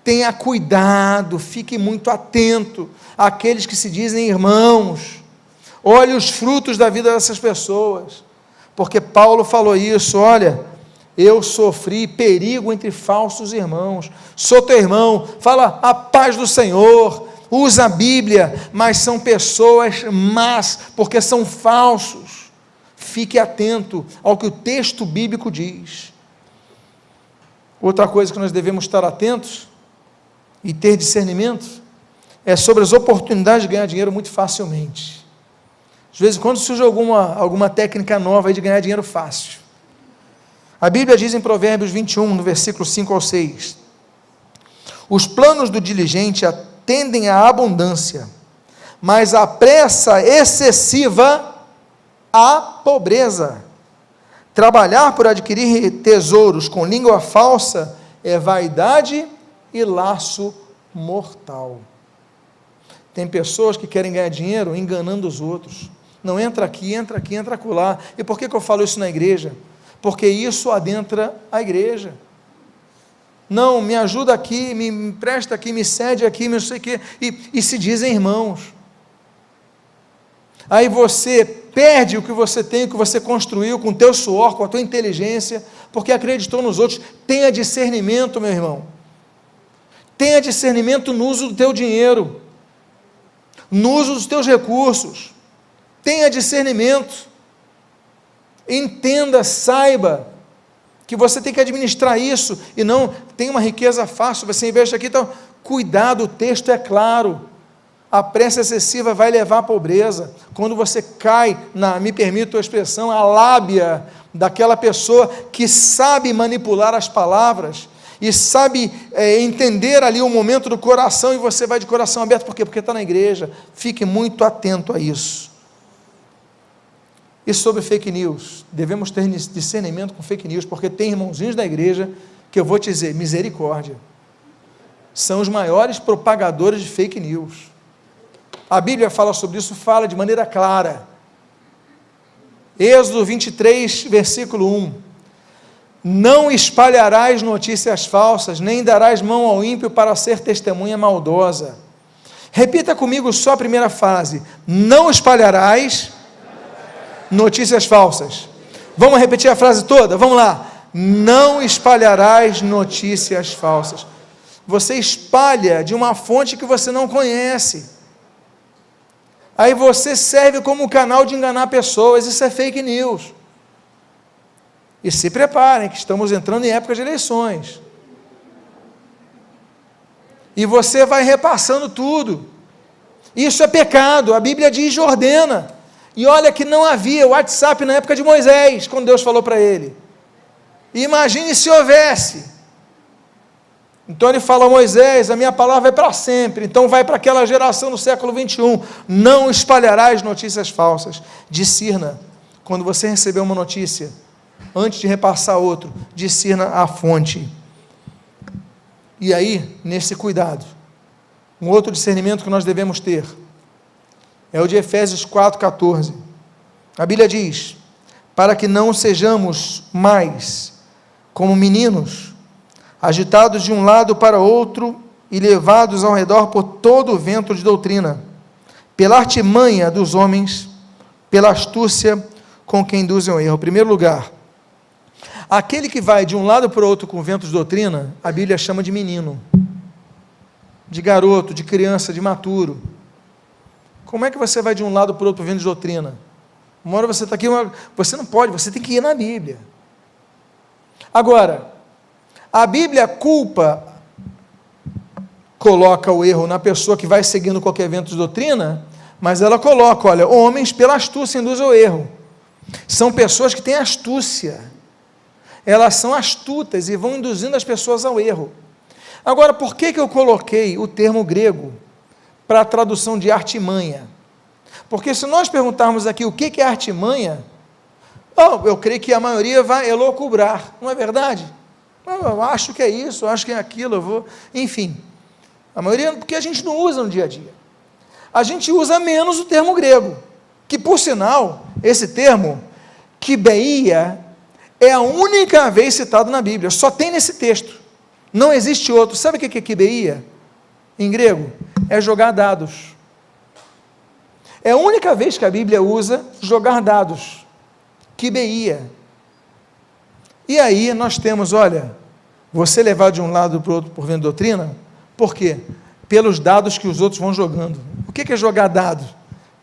Tenha cuidado, fique muito atento àqueles que se dizem irmãos. Olhe os frutos da vida dessas pessoas, porque Paulo falou isso: olha, eu sofri perigo entre falsos irmãos, sou teu irmão, fala a paz do Senhor, usa a Bíblia, mas são pessoas más, porque são falsos. Fique atento ao que o texto bíblico diz. Outra coisa que nós devemos estar atentos e ter discernimento é sobre as oportunidades de ganhar dinheiro muito facilmente. Às vezes, quando surge alguma técnica nova aí de ganhar dinheiro fácil. A Bíblia diz em Provérbios 21, no versículo 5 ao 6, os planos do diligente tendem à abundância, mas a pressa excessiva à pobreza. Trabalhar por adquirir tesouros com língua falsa é vaidade e laço mortal. Tem pessoas que querem ganhar dinheiro enganando os outros. Não, entra aqui, entra acolá. E por que eu falo isso na igreja? Porque isso adentra a igreja. Não, me ajuda aqui, me empresta aqui, me cede aqui, me não sei o quê, e se dizem irmãos. Aí você perde o que você tem, o que você construiu com o teu suor, com a tua inteligência, porque acreditou nos outros. Tenha discernimento, meu irmão. Tenha discernimento no uso do teu dinheiro, no uso dos teus recursos. Tenha discernimento, entenda, saiba, que você tem que administrar isso, e não tem uma riqueza fácil, você investe aqui, então, cuidado, o texto é claro, a pressa excessiva vai levar à pobreza. Quando você cai me permito a expressão, a lábia daquela pessoa que sabe manipular as palavras, e sabe entender ali o momento do coração, e você vai de coração aberto. Por quê? Porque está na igreja. Fique muito atento a isso. E sobre fake news, devemos ter discernimento com fake news, porque tem irmãozinhos da igreja, que eu vou te dizer, misericórdia, são os maiores propagadores de fake news. A Bíblia fala sobre isso, fala de maneira clara. Êxodo 23, versículo 1, não espalharás notícias falsas, nem darás mão ao ímpio para ser testemunha maldosa. Repita comigo só a primeira frase: não espalharás notícias falsas. Vamos repetir a frase toda? Vamos lá. Não espalharás notícias falsas. Você espalha de uma fonte que você não conhece. Aí você serve como canal de enganar pessoas. Isso é fake news. E se preparem, que estamos entrando em época de eleições. E você vai repassando tudo. Isso é pecado. A Bíblia diz e ordena. E olha que não havia WhatsApp na época de Moisés, quando Deus falou para ele. E imagine se houvesse. Então ele fala a Moisés: a minha palavra é para sempre. Então vai para aquela geração do século 21. Não espalharás notícias falsas. Discirna. Quando você receber uma notícia, antes de repassar outro, discirna a fonte. E aí, nesse cuidado, um outro discernimento que nós devemos ter é o de Efésios 4,14. A Bíblia diz: para que não sejamos mais como meninos, agitados de um lado para outro e levados ao redor por todo o vento de doutrina, pela artimanha dos homens, pela astúcia com que induzem ao erro. Em primeiro lugar, aquele que vai de um lado para o outro com o vento de doutrina, a Bíblia chama de menino, de garoto, de criança, de maturo. Como é que você vai de um lado para o outro vendo de doutrina? Uma hora você está aqui, você não pode, você tem que ir na Bíblia. Agora, a Bíblia coloca o erro na pessoa que vai seguindo qualquer vento de doutrina, mas ela coloca, olha, homens pela astúcia induzem ao erro. São pessoas que têm astúcia, elas são astutas e vão induzindo as pessoas ao erro. Agora, por que eu coloquei o termo grego para a tradução de artimanha? Porque se nós perguntarmos aqui o que é artimanha, eu creio que a maioria vai elocubrar, não é verdade? Eu acho que é isso, eu acho que é aquilo, eu vou... Enfim, a maioria, porque a gente não usa no dia a dia. A gente usa menos o termo grego, que por sinal, esse termo, kibeia, é a única vez citado na Bíblia, só tem nesse texto, não existe outro. Sabe o que é kibeia? Em grego, é jogar dados. É a única vez que a Bíblia usa jogar dados, kibeia. E aí nós temos, olha, você levar de um lado para o outro por vendo doutrina, por quê? Pelos dados que os outros vão jogando. O que é jogar dado?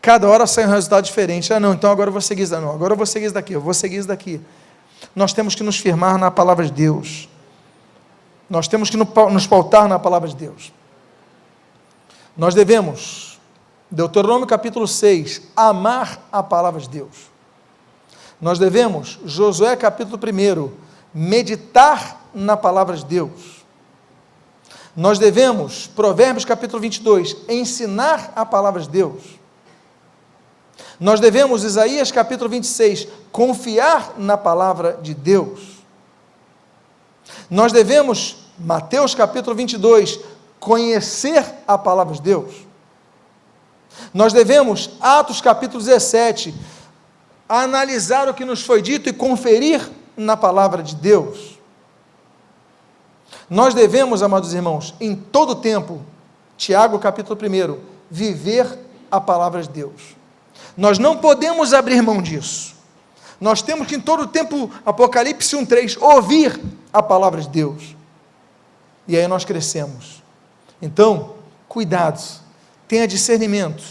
Cada hora sai um resultado diferente. Não, então agora eu vou seguir isso daqui, não, agora eu vou seguir isso daqui, eu vou seguir isso daqui. Nós temos que nos firmar na palavra de Deus. Nós temos que nos pautar na palavra de Deus. Nós devemos, Deuteronômio capítulo 6, amar a palavra de Deus. Nós devemos, Josué capítulo 1, meditar na palavra de Deus. Nós devemos, Provérbios capítulo 22, ensinar a palavra de Deus. Nós devemos, Isaías capítulo 26, confiar na palavra de Deus. Nós devemos, Mateus capítulo 22, conhecer a palavra de Deus. Nós devemos, Atos capítulo 17, analisar o que nos foi dito e conferir na palavra de Deus. Nós devemos, amados irmãos, em todo tempo, Tiago capítulo 1, viver a palavra de Deus. Nós não podemos abrir mão disso. Nós temos que em todo tempo, Apocalipse 1:3, ouvir a palavra de Deus. E aí nós crescemos. Então, cuidado, tenha discernimento,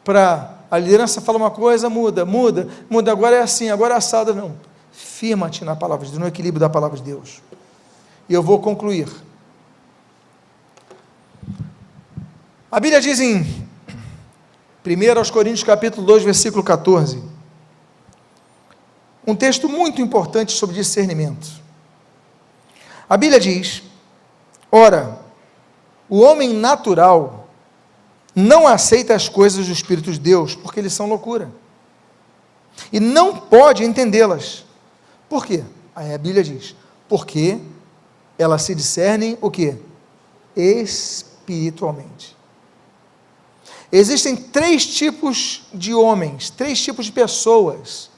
para a liderança fala uma coisa, muda, agora é assim, agora é assado, não. Firma-te na palavra de Deus, no equilíbrio da palavra de Deus. E eu vou concluir. A Bíblia diz em 1 Coríntios capítulo 2, versículo 14, um texto muito importante sobre discernimento. A Bíblia diz: ora, o homem natural não aceita as coisas do Espírito de Deus, porque eles são loucura, e não pode entendê-las. Por quê? Aí a Bíblia diz, porque elas se discernem o quê? Espiritualmente. Existem 3 tipos de homens, 3 tipos de pessoas,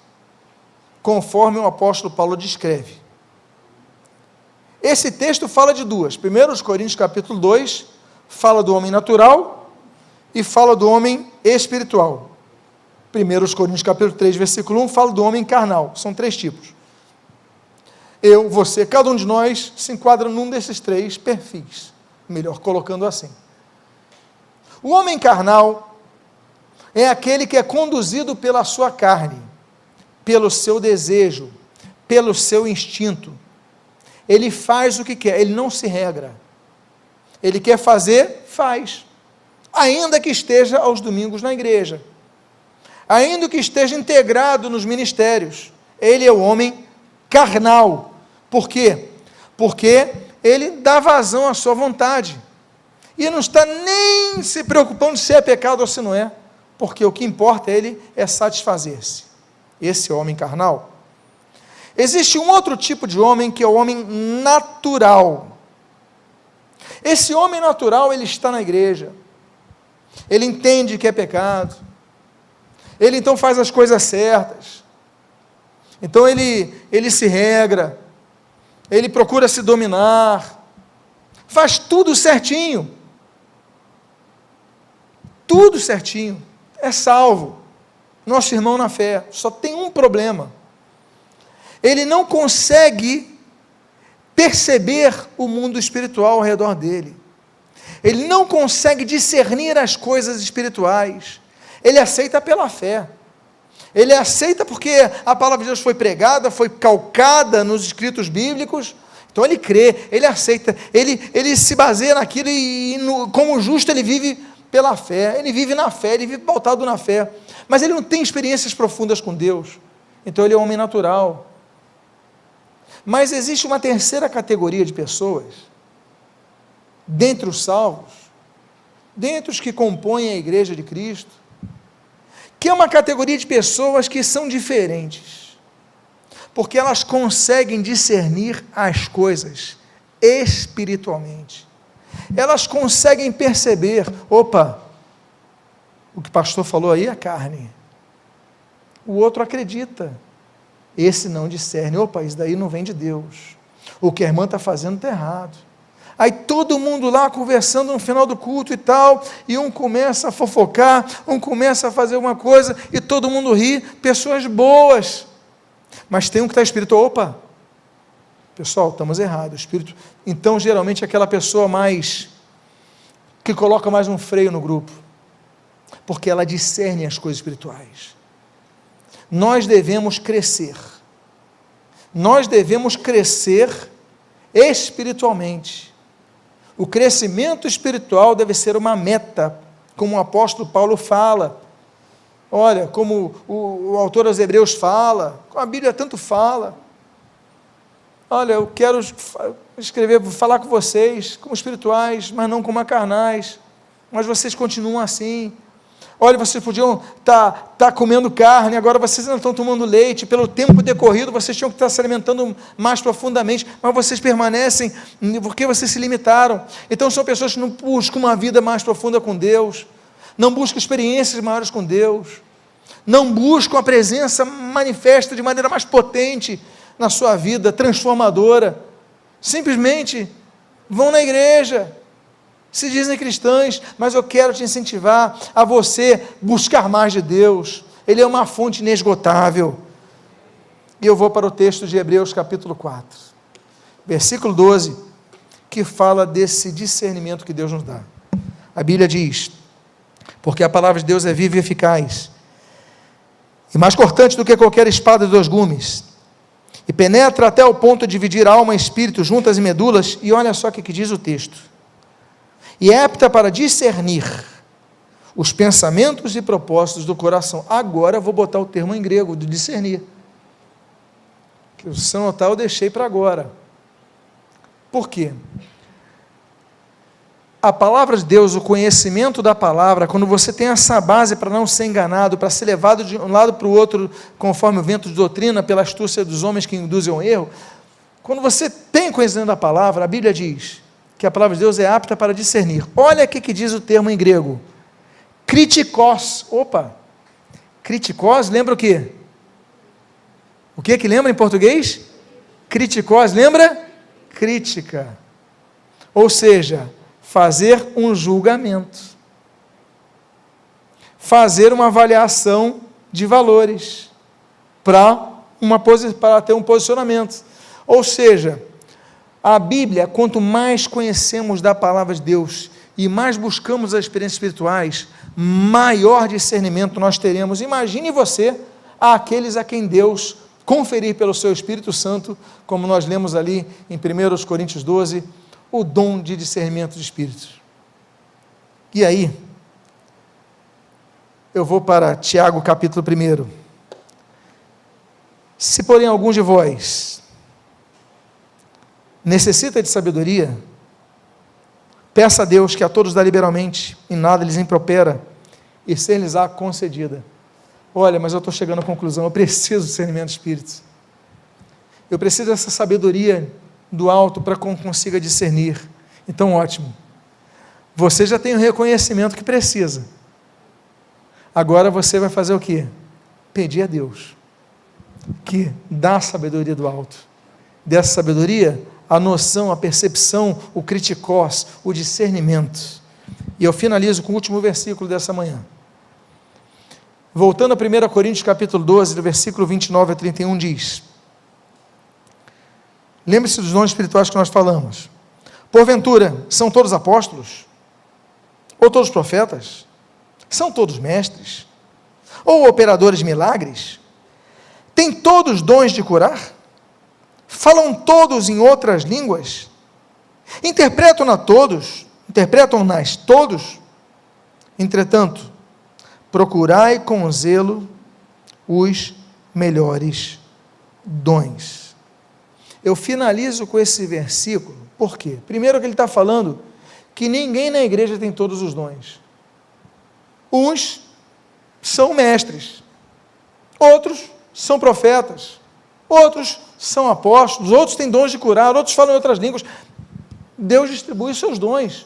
conforme o apóstolo Paulo descreve. Esse texto fala de 2. 1 Coríntios capítulo 2, fala do homem natural e fala do homem espiritual. 1 Coríntios capítulo 3, versículo 1, fala do homem carnal. São 3 tipos. Eu, você, cada um de nós se enquadra num desses 3 perfis, melhor colocando assim. O homem carnal é aquele que é conduzido pela sua carne, pelo seu desejo, pelo seu instinto. Ele faz o que quer, ele não se regra. Ele quer fazer, faz. Ainda que esteja aos domingos na igreja, ainda que esteja integrado nos ministérios, ele é o homem carnal. Por quê? Porque ele dá vazão à sua vontade, e não está nem se preocupando se é pecado ou se não é, porque o que importa ele é satisfazer-se. Esse é o homem carnal. Existe um outro tipo de homem, que é o homem natural. Esse homem natural, ele está na igreja, ele entende que é pecado, Ele então faz as coisas certas. Então ele se regra, ele procura se dominar, faz tudo certinho. Tudo certinho. É salvo. Nosso irmão na fé. Só tem um problema. Ele não consegue perceber o mundo espiritual ao redor dele. Ele não consegue discernir as coisas espirituais. Ele aceita pela fé. Ele aceita porque a palavra de Deus foi pregada, foi calcada nos escritos bíblicos. Então ele crê, ele aceita, ele se baseia naquilo e como justo ele vive pela fé. Ele vive na fé, ele vive pautado na fé. Mas ele não tem experiências profundas com Deus. Então ele é um homem natural. Mas existe uma terceira categoria de pessoas, dentre os salvos, dentre os que compõem a igreja de Cristo, que é uma categoria de pessoas que são diferentes, porque elas conseguem discernir as coisas espiritualmente. Elas conseguem perceber, opa, o que o pastor falou aí é carne, o outro acredita, esse não discerne, opa, isso daí não vem de Deus, o que a irmã está fazendo está errado. Aí todo mundo lá conversando no final do culto e tal, e um começa a fofocar, um começa a fazer uma coisa, e todo mundo ri, pessoas boas, mas tem um que está espiritual, opa, pessoal, estamos errados, espírito. Então geralmente é aquela pessoa mais, que coloca mais um freio no grupo, porque ela discerne as coisas espirituais. Nós devemos crescer espiritualmente. O crescimento espiritual deve ser uma meta, como o apóstolo Paulo fala, olha, como o autor aos Hebreus fala, como a Bíblia tanto fala. Olha, eu quero falar com vocês como espirituais, mas não como carnais, mas vocês continuam assim. Olha, vocês podiam estar comendo carne, agora vocês não estão tomando leite, pelo tempo decorrido vocês tinham que estar se alimentando mais profundamente, mas vocês permanecem, porque vocês se limitaram. Então são pessoas que não buscam uma vida mais profunda com Deus, não buscam experiências maiores com Deus, não buscam a presença manifesta de maneira mais potente na sua vida, transformadora, simplesmente vão na igreja, se dizem cristãos, mas eu quero te incentivar a você buscar mais de Deus. Ele é uma fonte inesgotável. E eu vou para o texto de Hebreus capítulo 4, versículo 12, que fala desse discernimento que Deus nos dá. A Bíblia diz, porque a palavra de Deus é viva e eficaz, e mais cortante do que qualquer espada de 2 gumes, e penetra até o ponto de dividir alma e espírito, juntas e medulas, e olha só o que diz o texto, e é apta para discernir os pensamentos e propósitos do coração. Agora eu vou botar o termo em grego, de discernir, que o São Notar eu deixei para agora. Por quê? A palavra de Deus, o conhecimento da palavra, quando você tem essa base para não ser enganado, para ser levado de um lado para o outro, conforme o vento de doutrina, pela astúcia dos homens que induzem ao erro, quando você tem conhecimento da palavra, a Bíblia diz que a palavra de Deus é apta para discernir. Olha aqui que diz o termo em grego, kritikos. Opa, kritikos lembra o quê? O que lembra em português? Kritikos lembra? Crítica. Ou seja, fazer um julgamento, fazer uma avaliação de valores, para ter um posicionamento. Ou seja, a Bíblia, quanto mais conhecemos da palavra de Deus e mais buscamos as experiências espirituais, maior discernimento nós teremos. Imagine você, aqueles a quem Deus conferir pelo seu Espírito Santo, como nós lemos ali em 1 Coríntios 12, o dom de discernimento de espíritos. E aí, eu vou para Tiago capítulo 1. Se porém alguns de vós necessita de sabedoria, peça a Deus que a todos dá liberalmente, e nada lhes impropera, e ser-lhes-á concedida. Olha, mas eu estou chegando à conclusão, eu preciso de discernimento de espíritos, eu preciso dessa sabedoria do alto para que eu consiga discernir. Então ótimo, você já tem o reconhecimento que precisa, Agora você vai fazer o quê? Pedir a Deus, que dá a sabedoria do alto. Dessa sabedoria, a noção, a percepção, o criticós, o discernimento. E eu finalizo com o último versículo dessa manhã. Voltando a 1 Coríntios capítulo 12, do versículo 29 a 31, diz: lembre-se dos dons espirituais que nós falamos. Porventura, são todos apóstolos? Ou todos profetas? São todos mestres? Ou operadores de milagres? Têm todos dons de curar? Falam todos em outras línguas? Interpretam-nas todos? Entretanto, procurai com zelo os melhores dons. Eu finalizo com esse versículo, por quê? Primeiro que ele está falando que ninguém na igreja tem todos os dons. Uns são mestres, outros são profetas, outros são apóstolos, outros têm dons de curar, outros falam em outras línguas. Deus distribui os seus dons,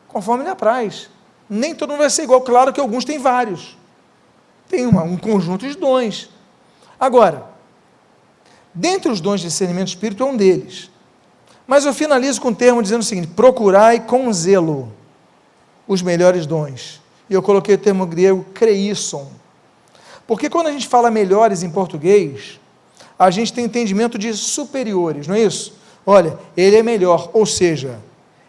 conforme lhe apraz. Nem todo mundo vai ser igual, claro que alguns têm vários, tem um conjunto de dons. Agora, dentre os dons de discernimento do Espírito é um deles, mas eu finalizo com um termo dizendo o seguinte: procurai com zelo os melhores dons. E eu coloquei o termo grego kreisson, porque quando a gente fala melhores em português, a gente tem entendimento de superiores, não é isso? Olha, ele é melhor, ou seja,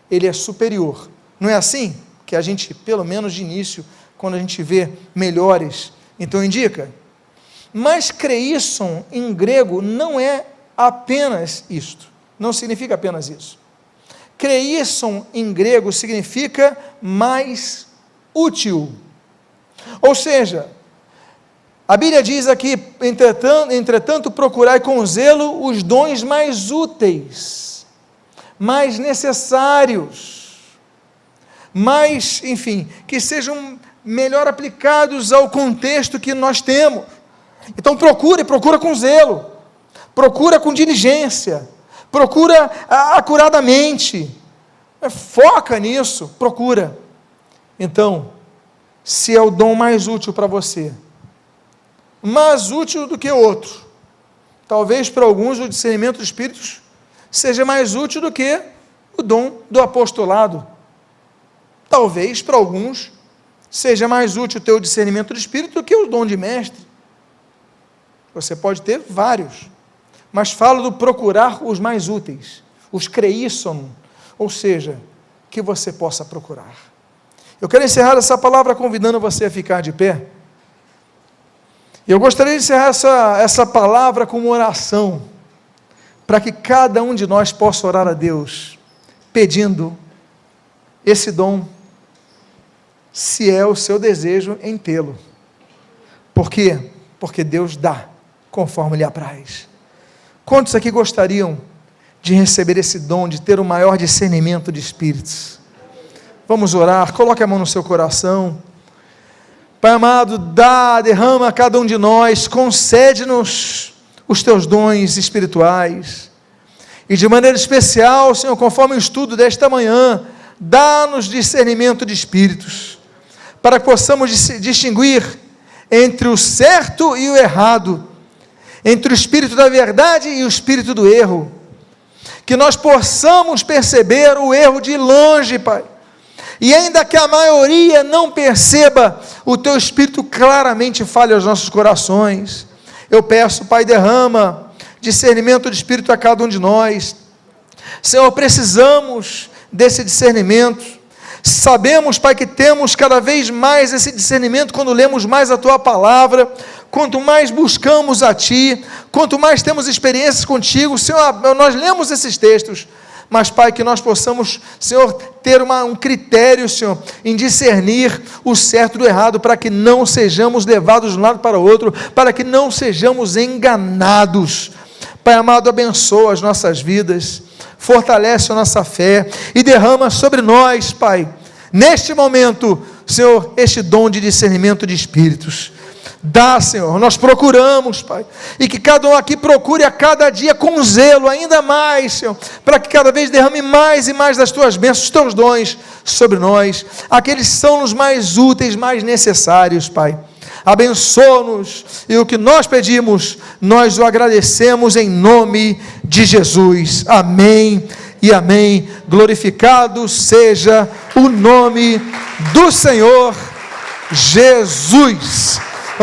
ele é superior. Não é assim que a gente, pelo menos de início, quando a gente vê melhores, então indica? Mas kreisson em grego não é apenas isto, não significa apenas isso. Kreisson em grego significa mais útil, ou seja, a Bíblia diz aqui, entretanto, procurai com zelo os dons mais úteis, mais necessários, mais, enfim, que sejam melhor aplicados ao contexto que nós temos. Então procura com zelo, procura com diligência, procura acuradamente, foca nisso, procura. Então, se é o dom mais útil para você, mais útil do que outro, talvez para alguns o discernimento dos espíritos seja mais útil do que o dom do apostolado, talvez para alguns seja mais útil o teu discernimento do espírito do que o dom de mestre. Você pode ter vários, mas falo do procurar os mais úteis, os kreisson, ou seja, que você possa procurar. Eu quero encerrar essa palavra convidando você a ficar de pé. E eu gostaria de encerrar essa palavra com uma oração, para que cada um de nós possa orar a Deus, pedindo esse dom, se é o seu desejo em tê-lo. Por quê? Porque Deus dá, conforme lhe apraz. Quantos aqui gostariam de receber esse dom, de ter o maior discernimento de espíritos? Vamos orar, coloque a mão no seu coração. Pai amado, derrama a cada um de nós, concede-nos os teus dons espirituais, e de maneira especial, Senhor, conforme o estudo desta manhã, dá-nos discernimento de espíritos, para que possamos distinguir entre o certo e o errado, entre o espírito da verdade e o espírito do erro, que nós possamos perceber o erro de longe, Pai, e ainda que a maioria não perceba, o Teu Espírito claramente fale aos nossos corações. Eu peço, Pai, derrama discernimento de Espírito a cada um de nós. Senhor, precisamos desse discernimento. Sabemos, Pai, que temos cada vez mais esse discernimento quando lemos mais a Tua Palavra, quanto mais buscamos a Ti, quanto mais temos experiências contigo. Senhor, nós lemos esses textos, mas, Pai, que nós possamos, Senhor, ter um critério, Senhor, em discernir o certo do errado, para que não sejamos levados de um lado para o outro, para que não sejamos enganados. Pai amado, abençoa as nossas vidas, fortalece a nossa fé, e derrama sobre nós, Pai, neste momento, Senhor, este dom de discernimento de espíritos. Dá, Senhor, nós procuramos, Pai, e que cada um aqui procure a cada dia com zelo, ainda mais, Senhor, para que cada vez derrame mais e mais das Tuas bênçãos, os Teus dons sobre nós, aqueles que são os mais úteis, mais necessários, Pai. Abençoa-nos, e o que nós pedimos, nós o agradecemos em nome de Jesus. Amém e amém. Glorificado seja o nome do Senhor Jesus.